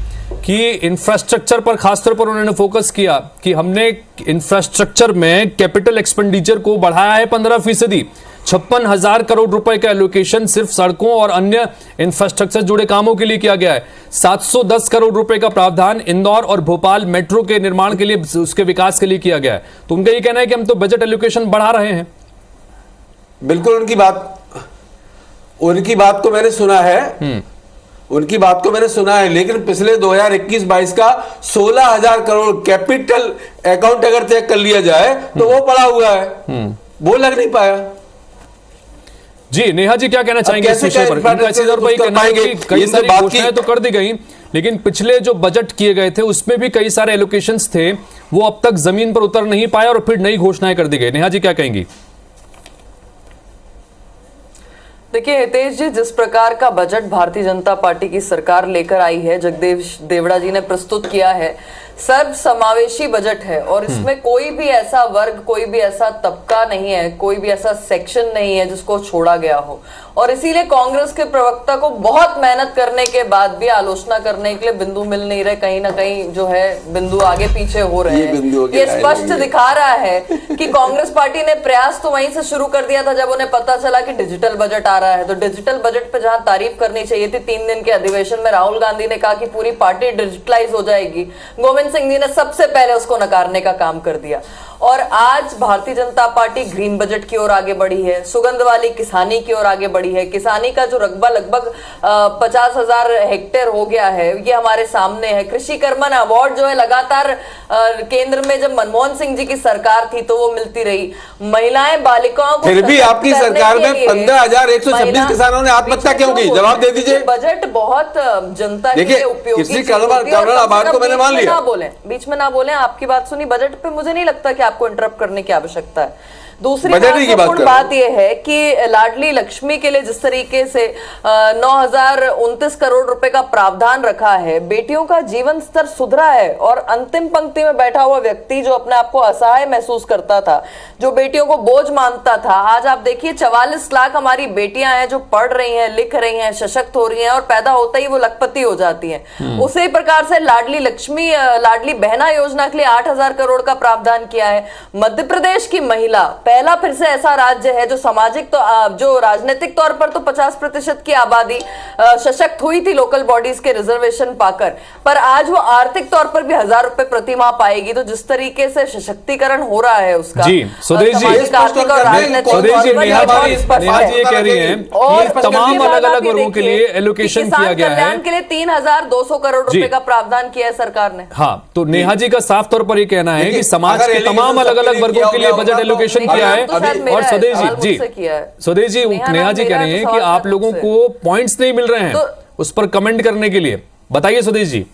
कि इंफ्रास्ट्रक्चर पर खासतौर पर उन्होंने फोकस किया कि हमने इंफ्रास्ट्रक्चर में कैपिटल एक्सपेंडिचर को बढ़ाया है 15%, 56,000 करोड़ रुपए का एलोकेशन सिर्फ सड़कों और अन्य इंफ्रास्ट्रक्चर जुड़े कामों के लिए किया गया है। 710 करोड़ रुपए का प्रावधान इंदौर और भोपाल मेट्रो के निर्माण के लिए, उसके विकास के लिए किया गया है। तो उनका ये कहना है कि हम तो बजट एलोकेशन बढ़ा रहे हैं। बिल्कुल उनकी बात को मैंने सुना है, उनकी बात को मैंने सुना है, लेकिन पिछले 2021-22 का 16,000 करोड़ कैपिटल अकाउंट अगर चेक कर लिया जाए तो वो पड़ा हुआ है, वो लग नहीं पाया। जी नेहा जी क्या कहना चाहेंगे इस विषय पर? कई सारी घोषणाएं तो कर दी गई, लेकिन पिछले जो बजट किए गए थे उसमें भी कई सारे एलोकेशंस थे, वो अब तक जमीन पर उतर नहीं पाए और फिर नई घोषणाएं कर दी गई। नेहा जी क्या कहेंगी? देखिए हितेश जी, जिस प्रकार का बजट भारतीय जनता पार्टी की सरकार लेकर आई है, जगदेव देवड़ा जी ने प्रस्तुत किया है, सर्व समावेशी बजट है और इसमें कोई भी ऐसा वर्ग, कोई भी ऐसा तबका नहीं है, कोई भी ऐसा सेक्शन नहीं है जिसको छोड़ा गया हो। और इसीलिए कांग्रेस के प्रवक्ता को बहुत मेहनत करने के बाद भी आलोचना करने के लिए बिंदु मिल नहीं रहे, कहीं ना कहीं जो है बिंदु आगे पीछे हो रहे हैं। ये स्पष्ट दिखा रहा है कि कांग्रेस पार्टी ने प्रयास तो वहीं से शुरू कर दिया था जब उन्हें पता चला कि डिजिटल बजट आ रहा है। तो डिजिटल बजट पे जहां तारीफ करनी चाहिए थी, 3 दिन के अधिवेशन में राहुल गांधी ने कहा कि पूरी पार्टी डिजिटलाइज हो जाएगी, गोविंद सिंह जी ने सबसे पहले उसको नकारने का काम कर दिया। और आज Bharatiya Janata party green budget की ओर आगे बढ़ी है, सुगंध वाली किसानी की ओर आगे बढ़ी है। किसानी का जो रकबा लगभग 50,000 हेक्टेयर हो गया है, ये हमारे सामने है। कृषि कर्मण अवार्ड जो है लगातार केंद्र में जब मनमोहन सिंह जी की सरकार थी तो वो मिलती रही। महिलाएं बालिकाओं को फिर भी आपकी सरकार में 15,126 किसानों ने आत्महत्या क्यों की? जवाब दे दीजिए। बजट बहुत जनता के लिए उपयोगी किसी आबाद को मैंने मान लिया। बीच में ना बोले, आपकी बात सुनी। बजट पे मुझे नहीं लगता कि आपको इंटरप्ट करने की आवश्यकता है। दूसरी महत्वपूर्ण बात यह है कि लाडली लक्ष्मी के लिए जिस तरीके से 9,029 करोड़ रुपए का प्रावधान रखा है, बेटियों का जीवन स्तर सुधरा है और अंतिम पंक्ति में बैठा हुआ व्यक्ति जो अपने आप को असहाय महसूस करता था, जो बेटियों को बोझ मानता था, आज आप देखिए 44 लाख हमारी बेटियां हैं जो पढ़ रही हैं, लिख रही हैं, सशक्त हो रही हैं और पैदा होता ही वो लखपति हो जाती हैं। उसी प्रकार से लाडली लक्ष्मी, लाडली बहना योजना के लिए 8,000 करोड़ का प्रावधान किया है। मध्य प्रदेश की महिला पहला फिर से ऐसा राज्य है जो सामाजिक तो जो राजनीतिक तौर पर तो 50% की आबादी सशक्त हुई थी लोकल बॉडीज के रिजर्वेशन पाकर, पर आज वो आर्थिक तौर पर भी 1,000 रुपए प्रति माह पाएगी। तो जिस तरीके से सशक्तिकरण हो रहा है उसका, जी सुदेश जी, आर्थिक और राजनीतिक ये कह रही हैं कि तमाम अलग अलग वर्गों के लिए एलोकेशन किया गया है। कल्याण के लिए 3,200 करोड़ रुपए का प्रावधान किया है सरकार ने। हाँ, तो नेहा जी का साफ तौर पर ये कहना है कि समाज के तमाम अलग अलग वर्गों के लिए बजट एलोकेशन किया है। और स्वदेश जी, स्वदेश जी, नेहा जी कह रही हैं कि आप लोगों को पॉइंट्स नहीं मिल रहे हैं उस पर कमेंट करने के लिए। बताइए स्वदेश जी।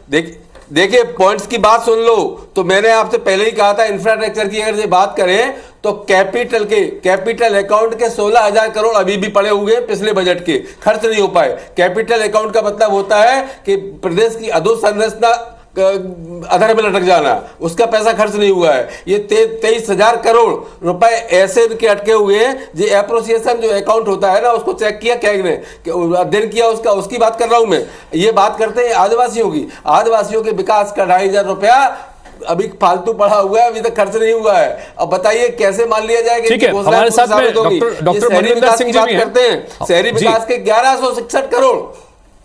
देखिए पॉइंट्स की बात सुन लो, तो मैंने आपसे पहले ही कहा था इंफ्रास्ट्रक्चर की अगर ये बात करें तो कैपिटल अकाउंट के 16,000 करोड़ अभी भी पड़े हुए हैं, पिछले बजट के खर्च नहीं हो पाए। कैपिटल अकाउंट का मतलब होता है कि प्रदेश की अधोसंरचना अधर में लटक जाना, उसका पैसा खर्च नहीं हुआ है। ये 23,000 करोड़ रुपए ऐसे इनके अटके हुए हैं। जो एप्रोसिएशन जो अकाउंट होता है ना, उसको चेक किया कैग ने, अध्ययन किया उसका, उसकी बात कर रहा हूं मैं। ये बात करते हैं आदिवासियों की, आदिवासियों के विकास का 2,500 रुपया अभी फालतू पड़ा हुआ है, अभी तक खर्च नहीं हुआ है। अब बताइए कैसे मान लिया जाएगा? ठीक है, हमारे साथ में डॉक्टर मनविंदर सिंह जी भी करते हैं। शहरी विकास के 1161 करोड़,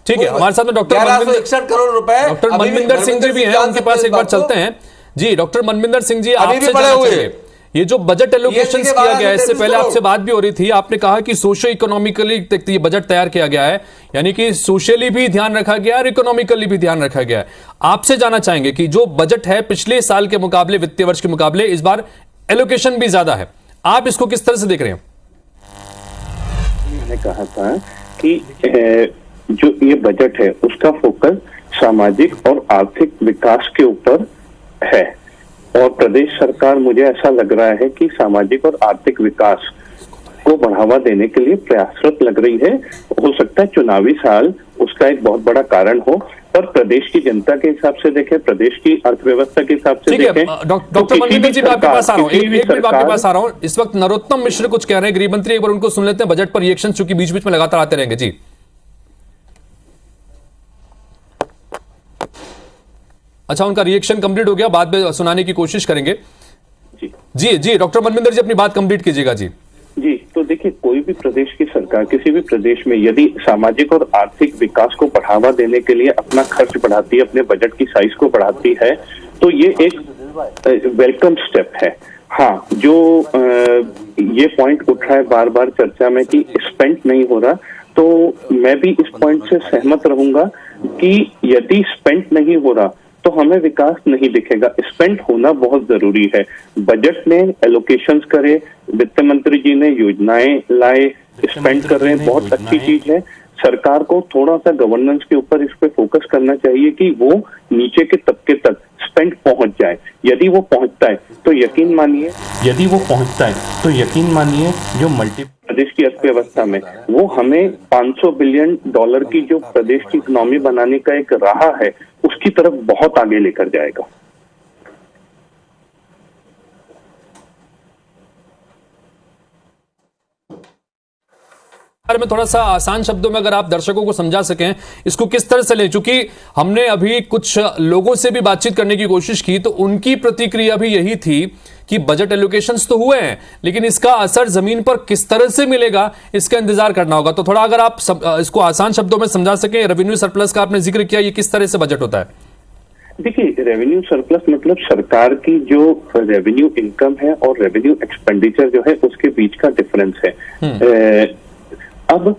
ठीक है, हमारे साथ में डॉक्टर 1161 करोड़ रुपए। डॉक्टर मनविंदर सिंह जी भी हैं, उनके पास एक बार चलते हैं। जी डॉक्टर मनविंदर सिंह जी, आपसे जानना चाहिए, ये जो बजट एलोकेशन किया गया है, इससे पहले आपसे बात भी हो रही थी, आपने कहा कि सोशो इकोनॉमिकली ये बजट तैयार किया गया है, यानी कि सोशली भी ध्यान रखा गया है और इकोनॉमिकली भी ध्यान रखा गया है। आपसे जानना चाहेंगे कि जो बजट है पिछले साल के मुकाबले, वित्तीय वर्ष के मुकाबले इस बार एलोकेशन भी ज्यादा है, आप इसको किस तरह से देख रहे हैं? मैंने कहा था कि जो ये बजट है उसका फोकस सामाजिक और आर्थिक विकास के ऊपर है और प्रदेश सरकार, मुझे ऐसा लग रहा है कि सामाजिक और आर्थिक विकास को बढ़ावा देने के लिए प्रयासरत लग रही है। हो सकता है चुनावी साल उसका एक बहुत बड़ा कारण हो, पर प्रदेश की जनता के हिसाब से देखें, प्रदेश की अर्थव्यवस्था के हिसाब से देखें। डॉक्टर मनविंदर जी, मैं आपके पास आ रहा हूं, एक मिनट आपके पास आ रहा हूं। इस वक्त नरोत्तम मिश्र कुछ कह रहे हैं, गृह मंत्री, एक बार उनको सुन लेते हैं बजट पर रिएक्शन, चूंकि बीच बीच में लगातार आते रहेंगे। जी अच्छा, उनका रिएक्शन कंप्लीट हो गया, बाद में सुनाने की कोशिश करेंगे। जी डॉक्टर मनविंदर जी अपनी बात कंप्लीट कीजिएगा जी। जी, तो देखिए, कोई भी प्रदेश की सरकार किसी भी प्रदेश में यदि सामाजिक और आर्थिक विकास को बढ़ावा देने के लिए अपना खर्च बढ़ाती है, अपने बजट की साइज को बढ़ाती है, तो ये एक वेलकम स्टेप है। हाँ, जो ये पॉइंट उठ रहा है बार बार चर्चा में कि स्पेंड नहीं हो रहा, तो मैं भी इस पॉइंट से सहमत रहूंगा कि यदि स्पेंड नहीं हो रहा तो हमें विकास नहीं दिखेगा। स्पेंड होना बहुत जरूरी है। बजट में एलोकेशंस करे, वित्त मंत्री जी ने योजनाएं लाए, स्पेंड कर रहे हैं, बहुत अच्छी चीज है। सरकार को थोड़ा सा गवर्नेंस के ऊपर इस पे फोकस करना चाहिए कि वो नीचे के तबके तक स्पेंड पहुंच जाए। यदि वो पहुंचता है तो यकीन मानिए जो मल्टी प्रदेश की अर्थव्यवस्था में वो हमें $500 बिलियन की जो प्रदेश की इकोनॉमी बनाने का एक राह है, उसकी तरफ बहुत आगे लेकर जाएगा। में थोड़ा सा आसान शब्दों में अगर आप दर्शकों को समझा सकें इसको किस तरह से लें, क्योंकि हमने अभी कुछ लोगों से भी बातचीत करने की कोशिश की तो उनकी प्रतिक्रिया भी यही थी कि बजट एलोकेशंस तो हुए हैं लेकिन इसका असर जमीन पर किस तरह से मिलेगा इसका इंतजार करना होगा। तो थोड़ा अगर आप इसको आसान शब्दों में समझा सकें, रेवेन्यू सरप्लस का आपने जिक्र किया, ये किस तरह से बजट होता है? देखिए, रेवेन्यू सरप्लस मतलब सरकार की जो रेवेन्यू इनकम है और रेवेन्यू एक्सपेंडिचर जो है उसके बीच का डिफरेंस है। अब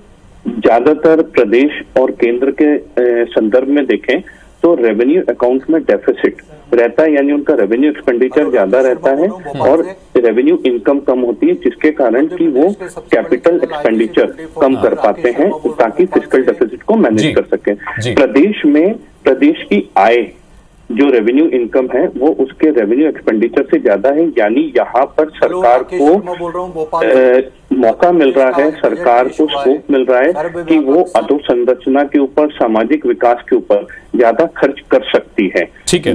ज्यादातर प्रदेश और केंद्र के संदर्भ में देखें तो रेवेन्यू अकाउंट में डेफिसिट रहता है, यानी उनका रेवेन्यू एक्सपेंडिचर ज्यादा रहता है और रेवेन्यू इनकम कम होती है, जिसके कारण कि वो कैपिटल एक्सपेंडिचर कम कर पाते हैं ताकि फिस्कल डेफिसिट को मैनेज कर सकें। प्रदेश में प्रदेश की आय जो रेवेन्यू इनकम है वो उसके रेवेन्यू एक्सपेंडिचर से ज्यादा है, यानी यहाँ पर सरकार को मौका मिल रहा है, सरकार को स्कोप मिल रहा है कि वो अधोसंरचना के ऊपर, सामाजिक विकास के ऊपर ज्यादा खर्च कर सकती है।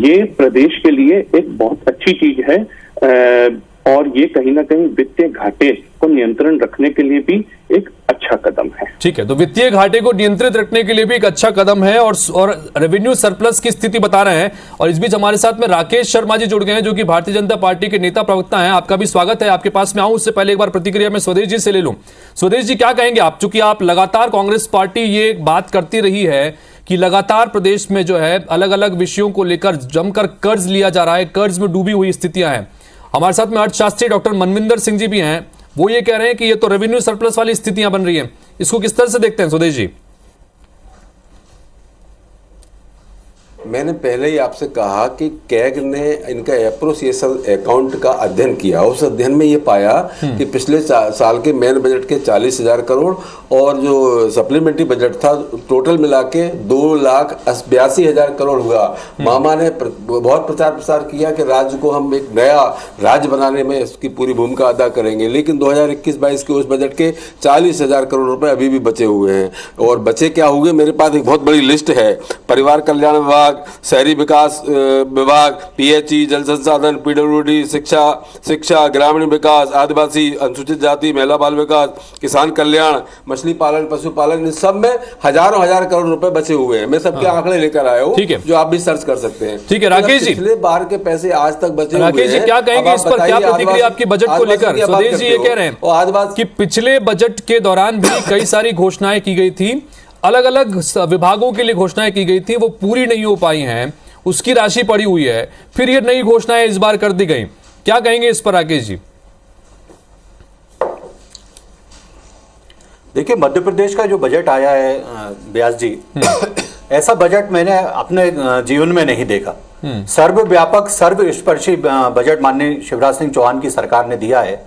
ये प्रदेश के लिए एक बहुत अच्छी चीज है और ये कहीं ना कहीं वित्तीय घाटे को नियंत्रण रखने के लिए भी एक अच्छा कदम है। ठीक है, तो वित्तीय घाटे को नियंत्रित रखने के लिए भी एक अच्छा कदम है और रेवेन्यू सरप्लस की स्थिति बता रहे हैं। और इस बीच हमारे साथ में राकेश शर्मा जी जुड़ गए हैं जो कि भारतीय जनता पार्टी के नेता प्रवक्ता हैं। आपका भी स्वागत है, आपके पास में आऊं उससे पहले एक बार प्रतिक्रिया में स्वदेश जी से ले लूं। स्वदेश जी, क्या कहेंगे आप, चूंकि आप लगातार कांग्रेस पार्टी ये बात करती रही है कि लगातार प्रदेश में जो है अलग अलग विषयों को लेकर जमकर कर्ज लिया जा रहा है, कर्ज में डूबी हुई स्थितियां हैं। हमारे साथ में अर्थशास्त्री डॉक्टर मनविंदर सिंह जी भी हैं, वो ये कह रहे हैं कि ये तो रेवेन्यू सरप्लस वाली स्थितियां बन रही हैं। इसको किस तरह से देखते हैं स्वदेश जी? मैंने पहले ही आपसे कहा कि कैग ने इनका एप्रोसिएशन अकाउंट का अध्ययन किया, उस अध्ययन में ये पाया कि पिछले साल के मेन बजट के 40,000 करोड़ और जो सप्लीमेंट्री बजट था टोटल मिला के 2,82,000 करोड़ हुआ। मामा ने बहुत प्रचार प्रसार किया कि राज्य को हम एक नया राज्य बनाने में इसकी पूरी भूमिका अदा करेंगे, लेकिन 2021-22 के उस बजट के 40,000 करोड़ रुपए अभी भी बचे हुए हैं। और बचे क्या हुए, मेरे पास एक बहुत बड़ी लिस्ट है। परिवार कल्याण विभाग, शहरी विकास विभाग, पीएचई, जल संसाधन, पीडब्ल्यूडी, शिक्षा, ग्रामीण विकास, आदिवासी, अनुसूचित जाति, महिला बाल विकास, किसान कल्याण, मछली पालन, पशुपालन, इन सब में हजारों हजार करोड़ रुपए बचे हुए हैं। मैं सबके आंकड़े लेकर आया हूँ, जो आप भी सर्च कर सकते हैं। ठीक है राकेश जी, पिछले बार के पैसे आज तक बचे हुए हैं। राकेश जी, क्या कहेंगे इस पर, क्या प्रतिक्रिया आपकी बजट को लेकर? स्वदेश जी ये कह रहे हैं कि पिछले बजट के दौरान भी कई सारी घोषणाएं की गई थी, अलग अलग विभागों के लिए घोषणाएं की गई थी, वो पूरी नहीं हो पाई हैं, उसकी राशि पड़ी हुई है, फिर ये नई घोषणाएं इस बार कर दी गई। क्या कहेंगे इस पर राकेश जी? देखिए, मध्य प्रदेश का जो बजट आया है व्यास जी, ऐसा बजट मैंने अपने जीवन में नहीं देखा। सर्वव्यापक सर्वस्पर्शी बजट माननीय शिवराज सिंह चौहान की सरकार ने दिया है।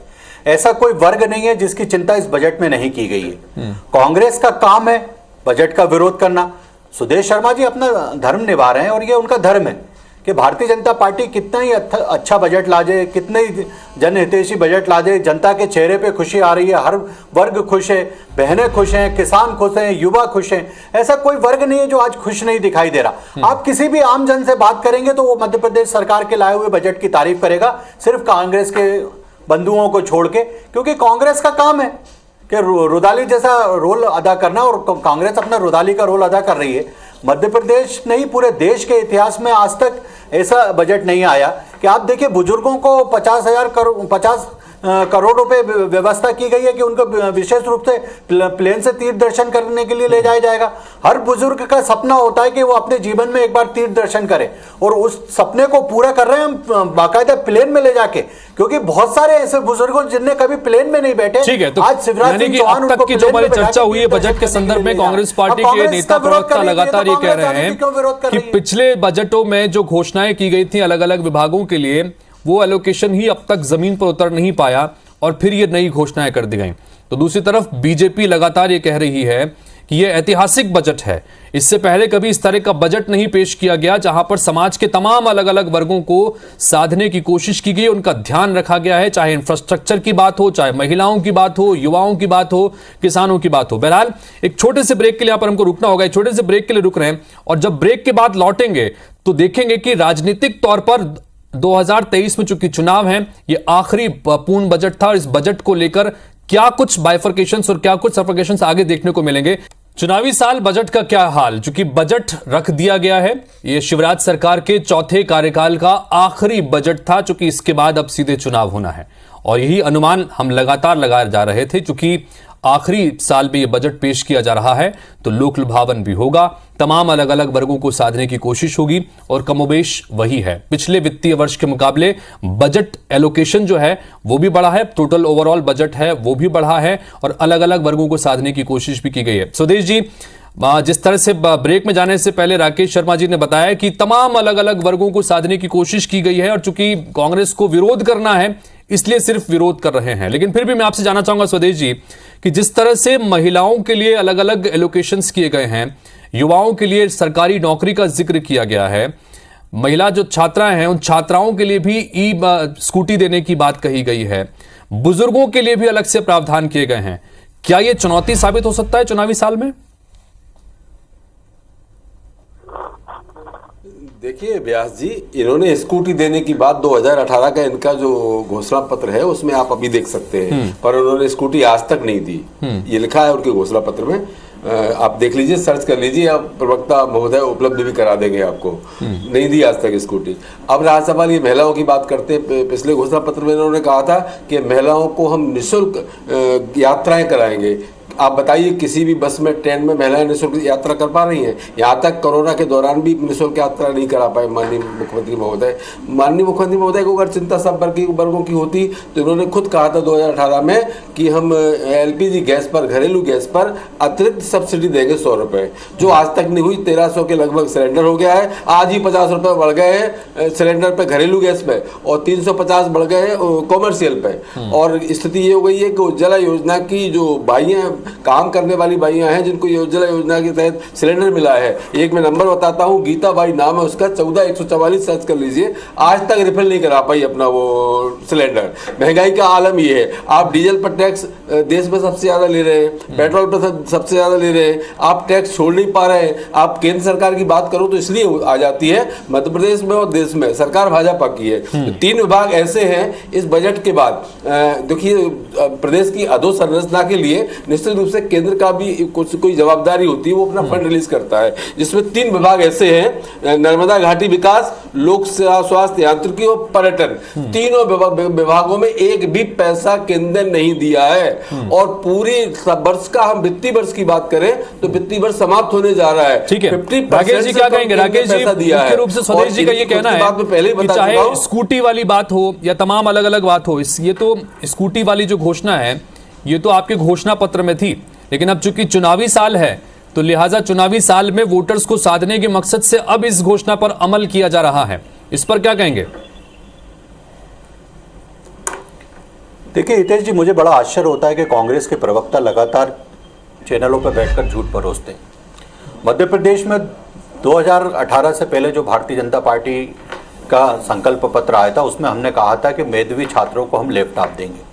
ऐसा कोई वर्ग नहीं है जिसकी चिंता इस बजट में नहीं की गई है। कांग्रेस का काम है बजट का विरोध करना। सुदेश शर्मा जी अपना धर्म निभा रहे हैं और ये उनका धर्म है कि भारतीय जनता पार्टी कितना ही अच्छा बजट ला दे, कितने ही जनहितैषी बजट ला दे, जनता के चेहरे पे खुशी आ रही है, हर वर्ग खुश है, बहनें खुश हैं, किसान खुश हैं, युवा खुश हैं। ऐसा कोई वर्ग नहीं है जो आज खुश नहीं दिखाई दे रहा। आप किसी भी आम जन से बात करेंगे तो वो मध्य प्रदेश सरकार के लाए हुए बजट की तारीफ करेगा, सिर्फ कांग्रेस के बंधुओं को छोड़ के, क्योंकि कांग्रेस का काम है कि रुदाली जैसा रोल अदा करना और कांग्रेस अपना रुदाली का रोल अदा कर रही है। मध्य प्रदेश नहीं पूरे देश के इतिहास में आज तक ऐसा बजट नहीं आया कि आप देखिए बुजुर्गों को 50 करोड़ रुपए व्यवस्था की गई है कि उनको विशेष रूप से प्लेन से तीर्थ दर्शन करने के लिए ले जाया जाएगा। हर बुजुर्ग का सपना होता है कि वो अपने जीवन में एक बार तीर्थ दर्शन करे और उस सपने को पूरा कर रहे हैं हम बाकायदा प्लेन में ले जाके, क्योंकि बहुत सारे ऐसे बुजुर्गों जिनने कभी प्लेन में नहीं बैठे। ठीक है, तो आज शिवराज सिंह चौहान अब तक की जो हमारी चर्चा हुई है बजट के संदर्भ में, कांग्रेस पार्टी के नेता प्रवक्ता लगातार ये कह रहे हैं कि पिछले बजटों में जो घोषणाएं की गई थी अलग अलग विभागों के लिए, वो एलोकेशन ही अब तक जमीन पर उतर नहीं पाया और फिर ये नई घोषणाएं कर दी गई। तो दूसरी तरफ बीजेपी लगातार ये कह रही है कि ये ऐतिहासिक बजट है, इससे पहले कभी इस तरह का बजट नहीं पेश किया गया जहां पर समाज के तमाम अलग अलग वर्गों को साधने की कोशिश की गई, उनका ध्यान रखा गया है, चाहे इंफ्रास्ट्रक्चर की बात हो, चाहे महिलाओं की बात हो, युवाओं की बात हो, किसानों की बात हो। बहरहाल एक छोटे से ब्रेक के लिए यहां पर हमको रुकना होगा, एक छोटे से ब्रेक के लिए रुक रहे हैं और जब ब्रेक के बाद लौटेंगे तो देखेंगे कि राजनीतिक तौर पर 2023 में चूंकि चुनाव है, ये आखिरी पूर्ण बजट था और इस बजट को लेकर क्या कुछ बाइफर्केशंस और क्या कुछ सफरकेशंस आगे देखने को मिलेंगे। चुनावी साल बजट का क्या हाल, चूंकि बजट रख दिया गया है, ये शिवराज सरकार के चौथे कार्यकाल का आखिरी बजट था, चूंकि इसके बाद अब सीधे चुनाव होना है और यही अनुमान हम लगातार लगाए जा रहे थे। चूंकि आखिरी साल में यह बजट पेश किया जा रहा है तो लोक लुभावन भी होगा, तमाम अलग अलग वर्गों को साधने की कोशिश होगी और कमोबेश वही है। पिछले वित्तीय वर्ष के मुकाबले बजट एलोकेशन जो है वो भी बढ़ा है, टोटल ओवरऑल बजट है वो भी बढ़ा है और अलग अलग वर्गों को साधने की कोशिश भी की गई है। स्वदेश जी, जिस तरह से ब्रेक में जाने से पहले राकेश शर्मा जी ने बताया कि तमाम अलग अलग वर्गों को साधने की कोशिश की गई है और चूंकि कांग्रेस को विरोध करना है इसलिए सिर्फ विरोध कर रहे हैं, लेकिन फिर भी मैं आपसे जानना चाहूंगा स्वदेश जी कि जिस तरह से महिलाओं के लिए अलग अलग एलोकेशंस किए गए हैं, युवाओं के लिए सरकारी नौकरी का जिक्र किया गया है, महिला जो छात्राएं हैं उन छात्राओं के लिए भी ई स्कूटी देने की बात कही गई है, बुजुर्गों के लिए भी अलग से प्रावधान किए गए हैं, क्या यह चुनौती साबित हो सकता है चुनावी साल में? देखिए व्यास जी, इन्होंने स्कूटी देने की बात 2018 का इनका जो घोषणा पत्र है उसमें आप अभी देख सकते हैं, पर उन्होंने स्कूटी आज तक नहीं दी, ये लिखा है उनके घोषणा पत्र में। आप देख लीजिए, सर्च कर लीजिए, आप प्रवक्ता महोदय उपलब्ध भी करा देंगे आपको। नहीं दी आज तक स्कूटी। अब रहा सवाल ये महिलाओं की बात करते, पिछले घोषणा पत्र में इन्होंने कहा था कि महिलाओं को हम निःशुल्क यात्राएं कराएंगे। आप बताइए, किसी भी बस में, ट्रेन में महिलाएं निःशुल्क यात्रा कर पा रही हैं? यहाँ तक कोरोना के दौरान भी निःशुल्क यात्रा नहीं करा पाए माननीय मुख्यमंत्री महोदय। माननीय मुख्यमंत्री महोदय को अगर चिंता सब वर्गों की होती तो इन्होंने खुद कहा था 2018 में कि हम LPG गैस पर, घरेलू गैस पर अतिरिक्त सब्सिडी देंगे 100 रुपये, जो आज तक नहीं हुई। 1300 के लगभग सिलेंडर हो गया है, आज ही 50 रुपये बढ़ गए हैं सिलेंडर पे, घरेलू गैस पे, और 350 बढ़ गए हैं कॉमर्शियल पे। और स्थिति ये हो गई है कि उज्ज्वला योजना की जो बाइयाँ, काम करने वाली बाइयां हैं जिनको उज्ज्वला योजना के तहत सिलेंडर मिला है, एक मैं नंबर बताता हूं, गीता बाई नाम है उसका, 14144 सर्च कर लीजिए, आज तक रिफिल नहीं करा पाई अपना वो सिलेंडर। महंगाई का आलम ये है, आप डीजल पर टैक्स देश में सबसे ज्यादा ले रहे हैं, पेट्रोल पर सबसे ज्यादा ले रहे हैं, आप टैक्स छोड़ नहीं पा रहे हैं। आप केंद्र सरकार की बात करो तो इसलिए आ जाती है, मध्य प्रदेश में और देश में सरकार भाजपा की है। तो 3 विभाग ऐसे हैं इस बजट के बाद। देखिए, प्रदेश की अधोसंरचना के लिए निश्चित रूप से केंद्र का भी कोई जवाबदारी होती है, वो अपना फंड रिलीज करता है, जिसमें 3 विभाग ऐसे हैं, नर्मदा घाटी विकास, लोक सेवा, स्वास्थ्य यांत्रिकी और पर्यटन। तीनों विभागों में एक भी पैसा केंद्र ने नहीं दिया है। और पूरी वर्ष का हम वित्तीय वर्ष की बात करें तो वित्तीय वर्ष समाप्त होने जा रहा है। ठीक है, राकेश जी क्या कहेंगे? राकेश जी, मुख्य रूप से स्वदेश जी का ये कहना है कि चाहे स्कूटी वाली बात हो या तमाम अलग अलग बात हो, ये तो स्कूटी वाली जो घोषणा है ये तो आपके घोषणा पत्र में थी, लेकिन अब चूंकि चुनावी साल है तो लिहाजा चुनावी साल में वोटर्स को साधने के मकसद से अब इस घोषणा पर अमल किया जा रहा है, इस पर क्या कहेंगे? देखिए हितेश जी, मुझे बड़ा आश्चर्य होता है कि कांग्रेस के प्रवक्ता लगातार चैनलों पर बैठकर झूठ परोसते हैं। मध्य प्रदेश में 2018 से पहले जो भारतीय जनता पार्टी का संकल्प पत्र आया था उसमें हमने कहा था कि मेधावी छात्रों को हम लैपटॉप देंगे।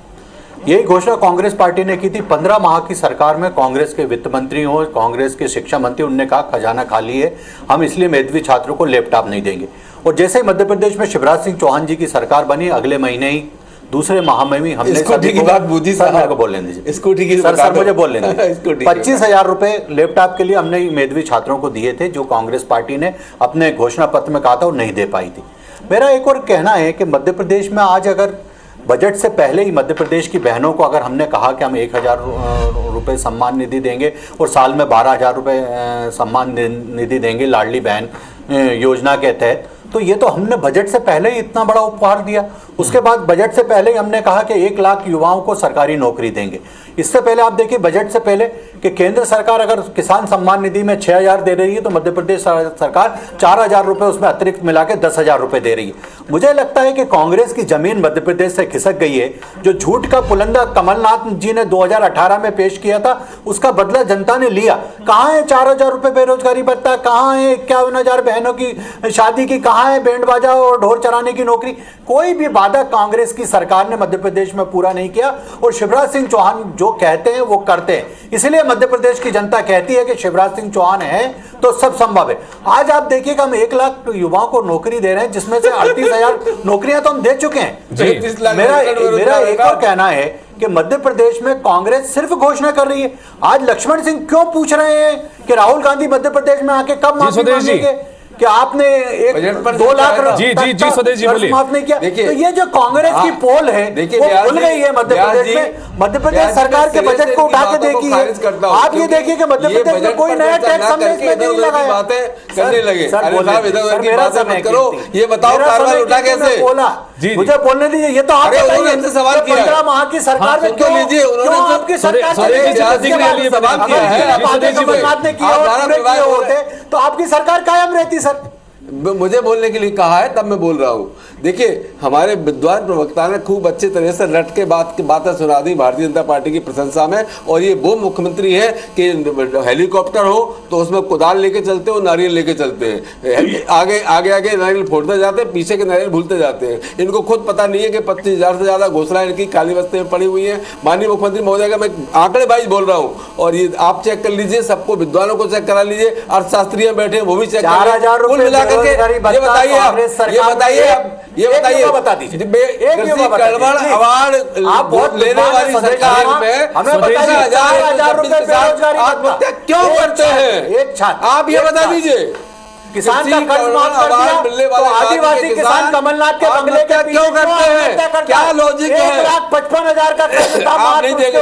यही घोषणा कांग्रेस पार्टी ने की थी। 15 माह की सरकार में कांग्रेस के वित्त मंत्री हो, कांग्रेस के शिक्षा मंत्री, उनने कहा खजाना खाली है, हम इसलिए मेधावी छात्रों को लैपटॉप नहीं देंगे। और जैसे ही मध्य प्रदेश में शिवराज सिंह चौहान जी की सरकार बनी, अगले महीने ही दूसरे माह में भी हमने स्कूटी की बात बूझी सर, साहब मेरे को बोलने दीजिए स्कूटी की सर मुझे बोलने दीजिए स्कूटी 25,000 रुपए लैपटॉप के लिए हमने मेधावी छात्रों को दिए थे, जो कांग्रेस पार्टी ने अपने घोषणा पत्र में कहा था वो नहीं दे पाई थी। मेरा एक और कहना है कि मध्य प्रदेश में आज अगर बजट से पहले ही मध्य प्रदेश की बहनों को अगर हमने कहा कि हम 1,000 रुपये सम्मान निधि देंगे और साल में 12,000 रुपये सम्मान निधि देंगे लाडली बहन योजना के तहत, तो ये तो हमने बजट से पहले ही इतना बड़ा उपहार दिया। उसके बाद बजट से पहले ही हमने कहा कि 1 लाख युवाओं को सरकारी नौकरी देंगे। इससे पहले आप देखिए बजट से पहले कि केंद्र सरकार अगर किसान सम्मान निधि में 6,000 दे रही है तो मध्य प्रदेश सरकार 4,000 रुपये उसमें अतिरिक्त मिला के 10,000 रुपये दे रही है। मुझे लगता है कि कांग्रेस की जमीन मध्य प्रदेश से खिसक गई है। जो झूठ का पुलंदा कमलनाथ जी ने 2018 में पेश किया था उसका बदला जनता ने लिया। कहाँ है 4,000 रुपये बेरोजगारी भत्ता, कहाँ है 51,000 बहनों की शादी की, कहाँ है बैंड बाजा और ढोल चराने की नौकरी? कोई भी वादा कांग्रेस की सरकार ने मध्य प्रदेश में पूरा नहीं किया और शिवराज सिंह चौहान जो कहते हैं वो करते हैं। इसलिए मध्य प्रदेश की जनता कहती है कि शिवराज सिंह चौहान है तो सब संभव है। आज आप देखिए कि हम 1 लाख युवाओं को नौकरी दे रहे हैं, जिसमें से 38,000 नौकरियां तो हम दे चुके हैं। मेरा एक और कहना है कि मध्य प्रदेश में कांग्रेस सिर्फ घोषणा कर रही है। आज लक्ष्मण सिंह क्यों पूछ रहे हैं कि राहुल गांधी मध्य प्रदेश में आके कब माफी मांगेंगे कि आपने 2 लाख स्वदेश जी बोलिए। माफ नहीं किया? तो ये जो कांग्रेस की पोल है वो खुल गई है मध्य प्रदेश में। मध्य प्रदेश सरकार के बजट को उठा के देखिए, आप ये देखिए कि मध्य प्रदेश में कोई नया टैक्स हमने इसमें नहीं लगाया। बातें करने लगे, ये बताओ कार्रवाई उठा कैसे? मुझे बोलने दीजिए। ये तो आपने सवाल किया 15 माह की सरकार में क्यों लीजिए उन्होंने आपकी सरकार सवाल किया है तो आपकी सरकार कायम रहती सर। मुझे बोलने के लिए कहा है तब मैं बोल रहा हूँ। देखिए हमारे विद्वान प्रवक्ता ने खूब अच्छे तरह से रट के बातें सुना दी भारतीय जनता पार्टी की प्रशंसा में। और ये वो मुख्यमंत्री है कि हेलीकॉप्टर हो तो उसमें कुदाल लेके चलते हो, नारियल लेके चलते हैं, आगे आगे आगे नारियल फोड़ते जाते हैं, पीछे के नारियल भूलते जाते हैं। इनको खुद पता नहीं है कि 25,000 से ज्यादा घोषणाएं इनकी काली बस्ते में पड़ी हुई है। माननीय मुख्यमंत्री महोदय का मैं आंकड़े बाइज बोल रहा हूँ और ये आप चेक कर लीजिए, सबको विद्वानों को चेक करा लीजिए, अर्थशास्त्री बैठे वो भी चेक कर लीजिए। ये बताइए आप, ये बताइए बता दीजिए गड़बड़ अवार्ड आप लेने वाली सरकार में 15,000 आत्महत्या क्यों करते हैं? आप ये बता दीजिए। किसान का कर्ज माफ कर दिया तो आदिवासी किसान कमलनाथ के बंगले के क्यों करते हैं? क्या लॉजिक है? 1,55,000 का कर्ज आप नहीं देंगे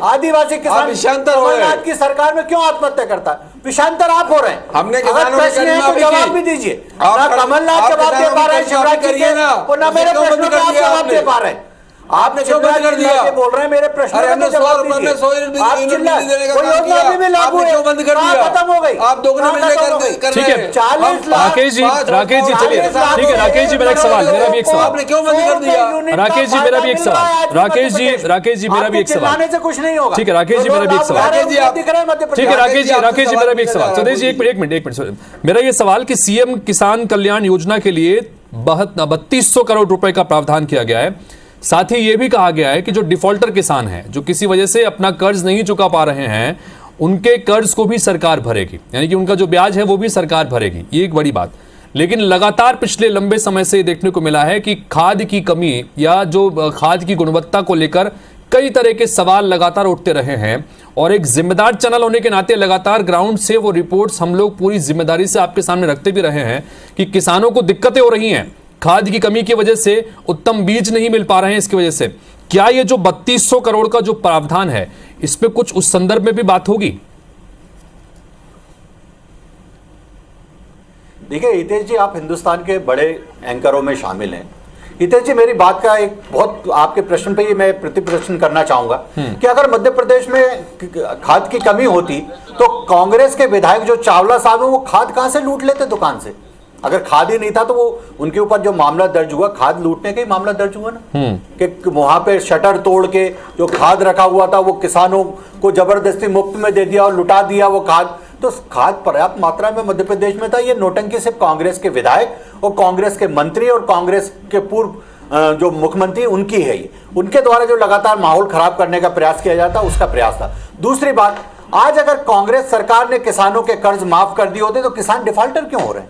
आदिवासी किसान कमलनाथ की सरकार में क्यों आत्महत्या करता है? विषांतर आप हो रहे हैं। हमने प्रश्न है तो जवाब भी दीजिए। ना कमलनाथ जवाब दे पा रहे हैं शिवराज जी के और ना मेरे प्रश्नों का आप जवाब दे पा रहे हैं। आपने क्यों बंद कर दिया? बोल रहे हैं मेरे प्रश्न का जवाब दीजिए। आप चिल्ला कोई योजना अभी भी लागू है, बंद कर दिया, खत्म हो गई। आप दोगुना मिलकर ठीक है 40 लाख राकेश जी चलिए ठीक है। राकेश जी मेरा एक सवाल, मेरा भी एक सवाल। आपने क्यों बंद कर दिया? राकेश जी मेरा भी एक सवाल। राकेश जी मेरा भी एक सवाल। से कुछ नहीं होगा। ठीक है राकेश जी मेरा भी एक सवाल। ठीक है राकेश जी मेरा भी एक सवाल। स्वदेश जी एक मिनट मेरा ये सवाल कि सीएम किसान कल्याण योजना के लिए 3200 करोड़ रुपए का प्रावधान किया गया है। साथ ही यह भी कहा गया है कि जो डिफॉल्टर किसान हैं, जो किसी वजह से अपना कर्ज नहीं चुका पा रहे हैं, उनके कर्ज को भी सरकार भरेगी, यानी कि उनका जो ब्याज है वो भी सरकार भरेगी। ये एक बड़ी बात। लेकिन लगातार पिछले लंबे समय से देखने को मिला है कि खाद की कमी या जो खाद की गुणवत्ता को लेकर कई तरह के सवाल लगातार उठते रहे हैं। और एक जिम्मेदार चैनल होने के नाते लगातार ग्राउंड से वो रिपोर्ट्स हम लोग पूरी जिम्मेदारी से आपके सामने रखते भी रहे हैं कि किसानों को दिक्कतें हो रही हैं खाद की कमी की वजह से, उत्तम बीज नहीं मिल पा रहे हैं इसकी वजह से। क्या ये जो 3200 करोड़ का जो प्रावधान है इस पे कुछ उस संदर्भ में भी बात होगी? देखिए हितेश जी, आप हिंदुस्तान के बड़े एंकरों में शामिल हैं। हितेश जी, मेरी बात का एक बहुत आपके प्रश्न पे ही मैं प्रति प्रश्न करना चाहूंगा कि अगर मध्य प्रदेश में खाद की कमी होती तो कांग्रेस के विधायक जो चावला साहब हैं वो खाद कहां से लूट लेते दुकान से? अगर खाद ही नहीं था तो वो उनके ऊपर जो मामला दर्ज हुआ, खाद लूटने का ही मामला दर्ज हुआ ना, कि वहां पे शटर तोड़ के जो खाद रखा हुआ था वो किसानों को जबरदस्ती मुफ्त में दे दिया और लुटा दिया वो खाद। तो खाद पर्याप्त मात्रा में मध्य प्रदेश में था। ये नोटंकी सिर्फ कांग्रेस के विधायक और कांग्रेस के मंत्री और कांग्रेस के पूर्व जो मुख्यमंत्री उनकी है, ये उनके द्वारा जो लगातार माहौल खराब करने का प्रयास किया जाता उसका प्रयास था। दूसरी बात, आज अगर कांग्रेस सरकार ने किसानों के कर्ज माफ कर दिए होते तो किसान डिफॉल्टर क्यों हो रहे हैं?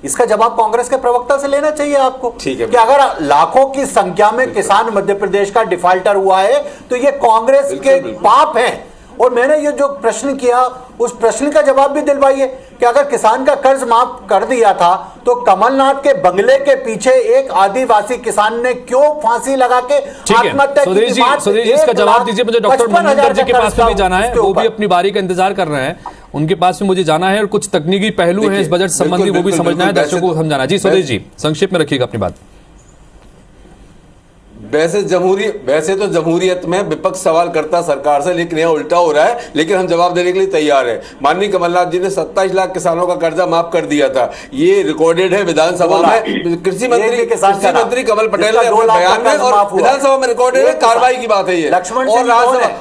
इसका जवाब कांग्रेस के प्रवक्ता से लेना चाहिए आपको। ठीक है। कि अगर लाखों की संख्या में किसान मध्य प्रदेश का डिफाल्टर हुआ है तो ये कांग्रेस के पाप हैं। और मैंने ये जो प्रश्न किया उस प्रश्न का जवाब भी दिलवाइए कि अगर किसान का कर्ज माफ कर दिया था तो कमलनाथ के बंगले के पीछे एक आदिवासी किसान ने क्यों फांसी लगा के आत्महत्या की? सुधीर जी इसका जवाब दीजिए। मुझे डॉक्टर मनविंदर जी के पास में भी जाना है, वो भी अपनी बारी का इंतजार कर रहे हैं, उनके पास में मुझे जाना है और कुछ तकनीकी पहलू है इस बजट संबंधी वो भी समझना है, दर्शकों को समझाना है। जी सुधीर जी संक्षेप में रखिएगा अपनी बात। वैसे तो जमहूरियत में विपक्ष सवाल करता सरकार से, लेकिन यह उल्टा हो रहा है। लेकिन हम जवाब देने के लिए तैयार हैं। माननीय कमलनाथ जी ने 27 लाख किसानों का कर्जा माफ कर दिया था, ये रिकॉर्डेड है विधानसभा में। कृषि मंत्री कमल पटेल ने अपने बयान में और विधानसभा में रिकॉर्डेड है, कार्रवाई की बात है ये।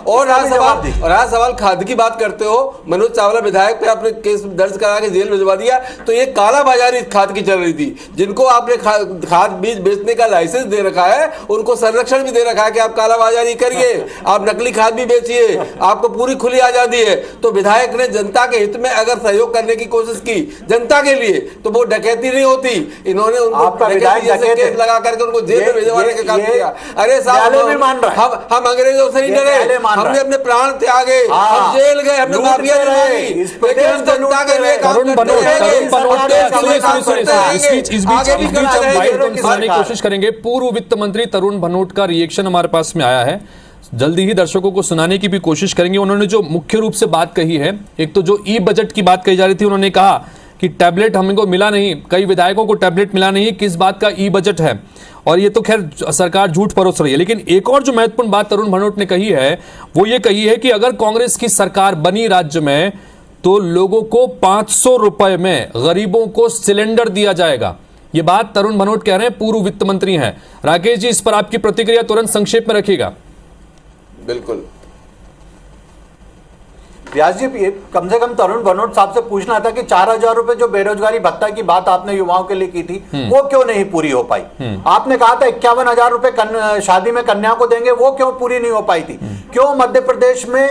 और राज्यसभा खाद की बात करते हो, मनोज चावला विधायक पे आपने केस दर्ज करा के जेल भिजवा दिया, तो ये कालाबाजारी खाद की चल रही थी। जिनको आपने खाद बीज बेचने का लाइसेंस दे रखा है उनको संरक्षण भी दे रखा है कि आप कालाबाजारी करिए, आप नकली खाद भी बेचिए, आपको पूरी खुली आजादी है। तो विधायक ने जनता के हित में अगर सहयोग करने की कोशिश की जनता के लिए तो वो डकैती नहीं होती। इन्होंने उनको केस लगा करके उनको जेल में भिजवाने का काम किया। अरे साहब हम अंग्रेजों से नहीं डरे, हमने अपने प्राण त्यागे, हम जेल गए, हमने माफिया नहीं, लेकिन हम जनता के लिए काम करते हैं। कोशिश करेंगे। पूर्व वित्त मंत्री तरुण भनोट का रिएक्शन हमारे पास में आया है, जल्दी ही दर्शकों को सुनाने की भी कोशिश करेंगे। उन्होंने जो मुख्य रूप से बात कही है, एक तो जो ई बजट की बात कही जा रही थी, उन्होंने कहा कि टैबलेट हमको मिला नहीं, कई विधायकों को टैबलेट मिला नहीं, किस बात का ई बजट है। और ये तो खैर सरकार झूठ परोस रही है। लेकिन एक और जो महत्वपूर्ण बात तरुण भनोट ने कही है वो ये कही है कि अगर कांग्रेस की सरकार बनी राज्य में तो लोगों को 500 रुपए में गरीबों को सिलेंडर दिया जाएगा। ये बात तरुण भनोट कह रहे हैं, पूर्व वित्त मंत्री हैं। राकेश जी इस पर आपकी प्रतिक्रिया तुरंत संक्षेप में रखिएगा। बिल्कुल व्यास जी, कम से कम तरुण भनोट साहब से पूछना था कि 4000 रुपए जो बेरोजगारी भत्ता की बात आपने युवाओं के लिए की थी वो क्यों नहीं पूरी हो पाई? आपने कहा था 51,000 रुपए शादी में कन्या को देंगे, वो क्यों पूरी नहीं हो पाई थी? क्यों मध्य प्रदेश में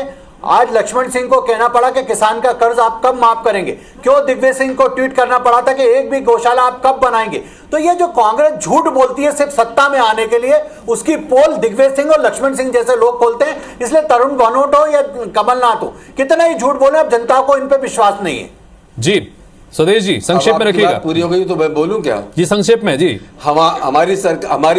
आज लक्ष्मण सिंह को कहना पड़ा कि किसान का कर्ज आप कब माफ करेंगे? क्यों दिग्विजय सिंह को ट्वीट करना पड़ा था कि एक भी गौशाला आप कब बनाएंगे? तो ये जो कांग्रेस झूठ बोलती है सिर्फ सत्ता में आने के लिए, उसकी पोल दिग्विजय सिंह और लक्ष्मण सिंह जैसे लोग खोलते हैं। इसलिए तरुण भनोट हो या कमलनाथ हो, कितना ही झूठ बोले, अब जनता को इन पे विश्वास नहीं है। जी सुदेश जी संक्षेप में रखिएगा। पूरी हो गई तो मैं बोलूं क्या? जी संक्षेप में। जी हमारी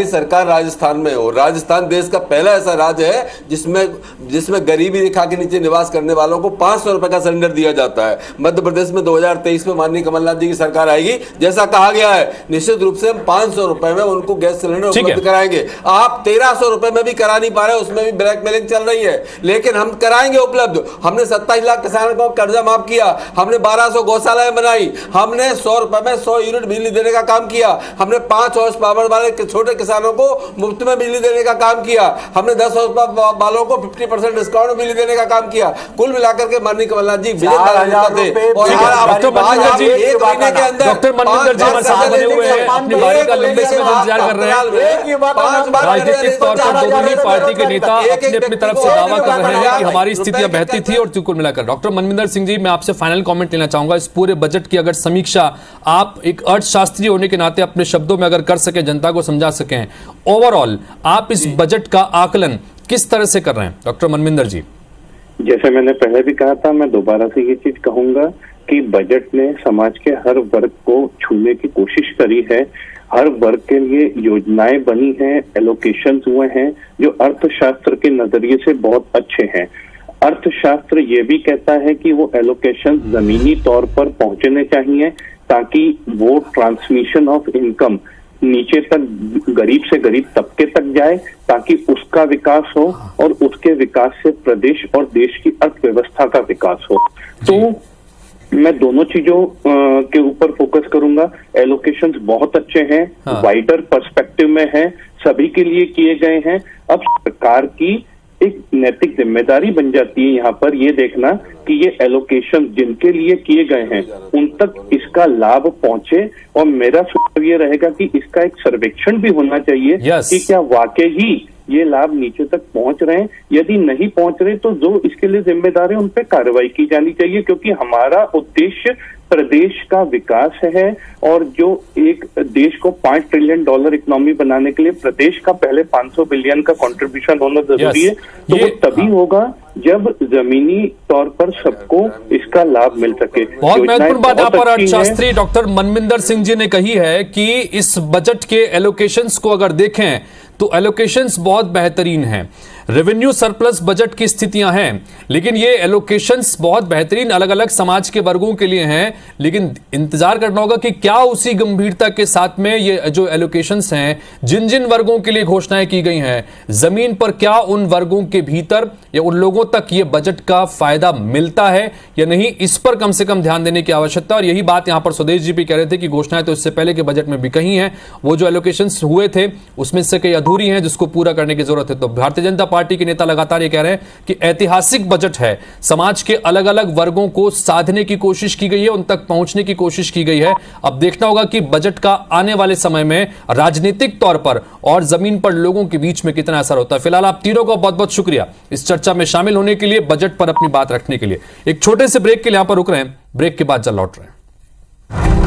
सरकार राजस्थान में, और राजस्थान देश का पहला ऐसा राज्य है जिसमें गरीबी रेखा के नीचे निवास करने वालों को 500 रुपए का सिलेंडर दिया जाता है। मध्य प्रदेश में 2023 में माननीय कमलनाथ जी की सरकार आएगी, जैसा कहा गया है, निश्चित रूप से हम 500 रुपए में उनको गैस सिलेंडर उपलब्ध कराएंगे। आप 1300 रुपए में भी करा नहीं पा रहे, उसमें भी ब्लैकमेलिंग चल रही है, लेकिन हम कराएंगे उपलब्ध। हमने 27 लाख किसानों को कर्जा माफ किया, हमने 1200 गौशालाएं बनाई, हमने 100 रुपए में 100 यूनिट बिजली देने का काम किया, हमने 5 हॉर्स पावर वाले छोटे किसानों को मुफ्त में बिजली देने का काम किया, हमने 10 हॉर्स पावर वालों को 50% डिस्काउंट में बिजली देने का काम किया। कुल मिलाकर के माननीय कमलनाथ जी डॉक्टर मनविंदर जी हमारे साथ बने हुए हैं, अपनी बारी का लंबे समय से इंतजार कर रहे हैं। राजनीतिक तौर पर दोनों ही पार्टी के नेता अपनी अपनी तरफ से दावा कर रहे हैं कि हमारी स्थितियां बेहतरी थी। और कुल मिलाकर डॉक्टर मनविंदर सिंह जी, मैं आपसे फाइनल कमेंट लेना चाहूंगा इस पूरे बजट की। अगर समीक्षा आप एक अर्थशास्त्री होने के नाते अपने शब्दों में अगर कर सके, जनता को समझा सकें, ओवरऑल आप इस बजट का आकलन किस तरह से कर रहे हैं डॉक्टर मनविंदर जी? जैसे मैंने पहले भी कहा था, मैं दोबारा से ये चीज कहूंगा कि बजट ने समाज के हर वर्ग को छूने की कोशिश करी है। हर वर्ग के लिए योजनाएं बनी हैं, एलोकेशंस हुए हैं जो अर्थशास्त्र के नजरिए से बहुत अच्छे हैं। अर्थशास्त्र ये भी कहता है कि वो एलोकेशन जमीनी तौर पर पहुंचने चाहिए ताकि वो ट्रांसमिशन ऑफ इनकम नीचे तक, गरीब से गरीब तबके तक जाए, ताकि उसका विकास हो और उसके विकास से प्रदेश और देश की अर्थव्यवस्था का विकास हो। तो मैं दोनों चीजों के ऊपर फोकस करूंगा। एलोकेशंस बहुत अच्छे हैं, वाइडर पर्सपेक्टिव में हैं, सभी के लिए किए गए हैं। अब सरकार की एक नैतिक जिम्मेदारी बन जाती है यहाँ पर ये देखना कि ये एलोकेशन जिनके लिए किए गए हैं उन तक इसका लाभ पहुंचे। और मेरा सुझाव ये रहेगा कि इसका एक सर्वेक्षण भी होना चाहिए कि क्या वाकई ही ये लाभ नीचे तक पहुंच रहे हैं। यदि नहीं पहुंच रहे तो जो इसके लिए जिम्मेदार है उन पर कार्रवाई की जानी चाहिए, क्योंकि हमारा उद्देश्य प्रदेश का विकास है और जो एक देश को $5 ट्रिलियन इकोनॉमी बनाने के लिए प्रदेश का पहले 500 बिलियन का कंट्रीब्यूशन होना जरूरी है। तो वो तभी होगा जब जमीनी तौर पर सबको इसका लाभ मिल सके। बहुत महत्वपूर्ण बात यहाँ पर अर्थशास्त्री डॉक्टर मनमिंदर सिंह जी ने कही है कि इस बजट के एलोकेशंस को अगर देखें तो एलोकेशंस बहुत बेहतरीन हैं। रेवेन्यू सरप्लस बजट की स्थितियां हैं, लेकिन ये एलोकेशंस बहुत बेहतरीन अलग अलग समाज के वर्गों के लिए हैं, लेकिन इंतजार करना होगा कि क्या उसी गंभीरता के साथ में ये जो एलोकेशंस हैं, जिन जिन वर्गों के लिए घोषणाएं की गई हैं, जमीन पर क्या उन वर्गों के भीतर या उन लोगों तक ये बजट का फायदा मिलता है या नहीं, इस पर कम से कम ध्यान देने की आवश्यकता। और यही बात यहां पर स्वदेश जी भी कह रहे थे कि घोषणाएं तो इससे पहले के बजट में भी कही हैं, वो जो एलोकेशंस हुए थे उसमें से कई अधूरी हैं जिसको पूरा करने की जरूरत है। तो भारतीय जनता पार्टी के नेता लगातार ये कह रहे हैं कि ऐतिहासिक बजट है, समाज के अलग अलग वर्गों को साधने की कोशिश की गई है, उन तक पहुंचने की कोशिश की गई है। अब देखना होगा कि बजट का आने वाले समय में राजनीतिक तौर पर और जमीन पर लोगों के बीच में कितना असर होता है। फिलहाल आप तीनों का बहुत बहुत शुक्रिया इस चर्चा में शामिल होने के लिए, बजट पर अपनी बात रखने के लिए। एक छोटे से ब्रेक के लिए यहां पर रुक रहे हैं, ब्रेक के बाद जल्द लौट रहे हैं।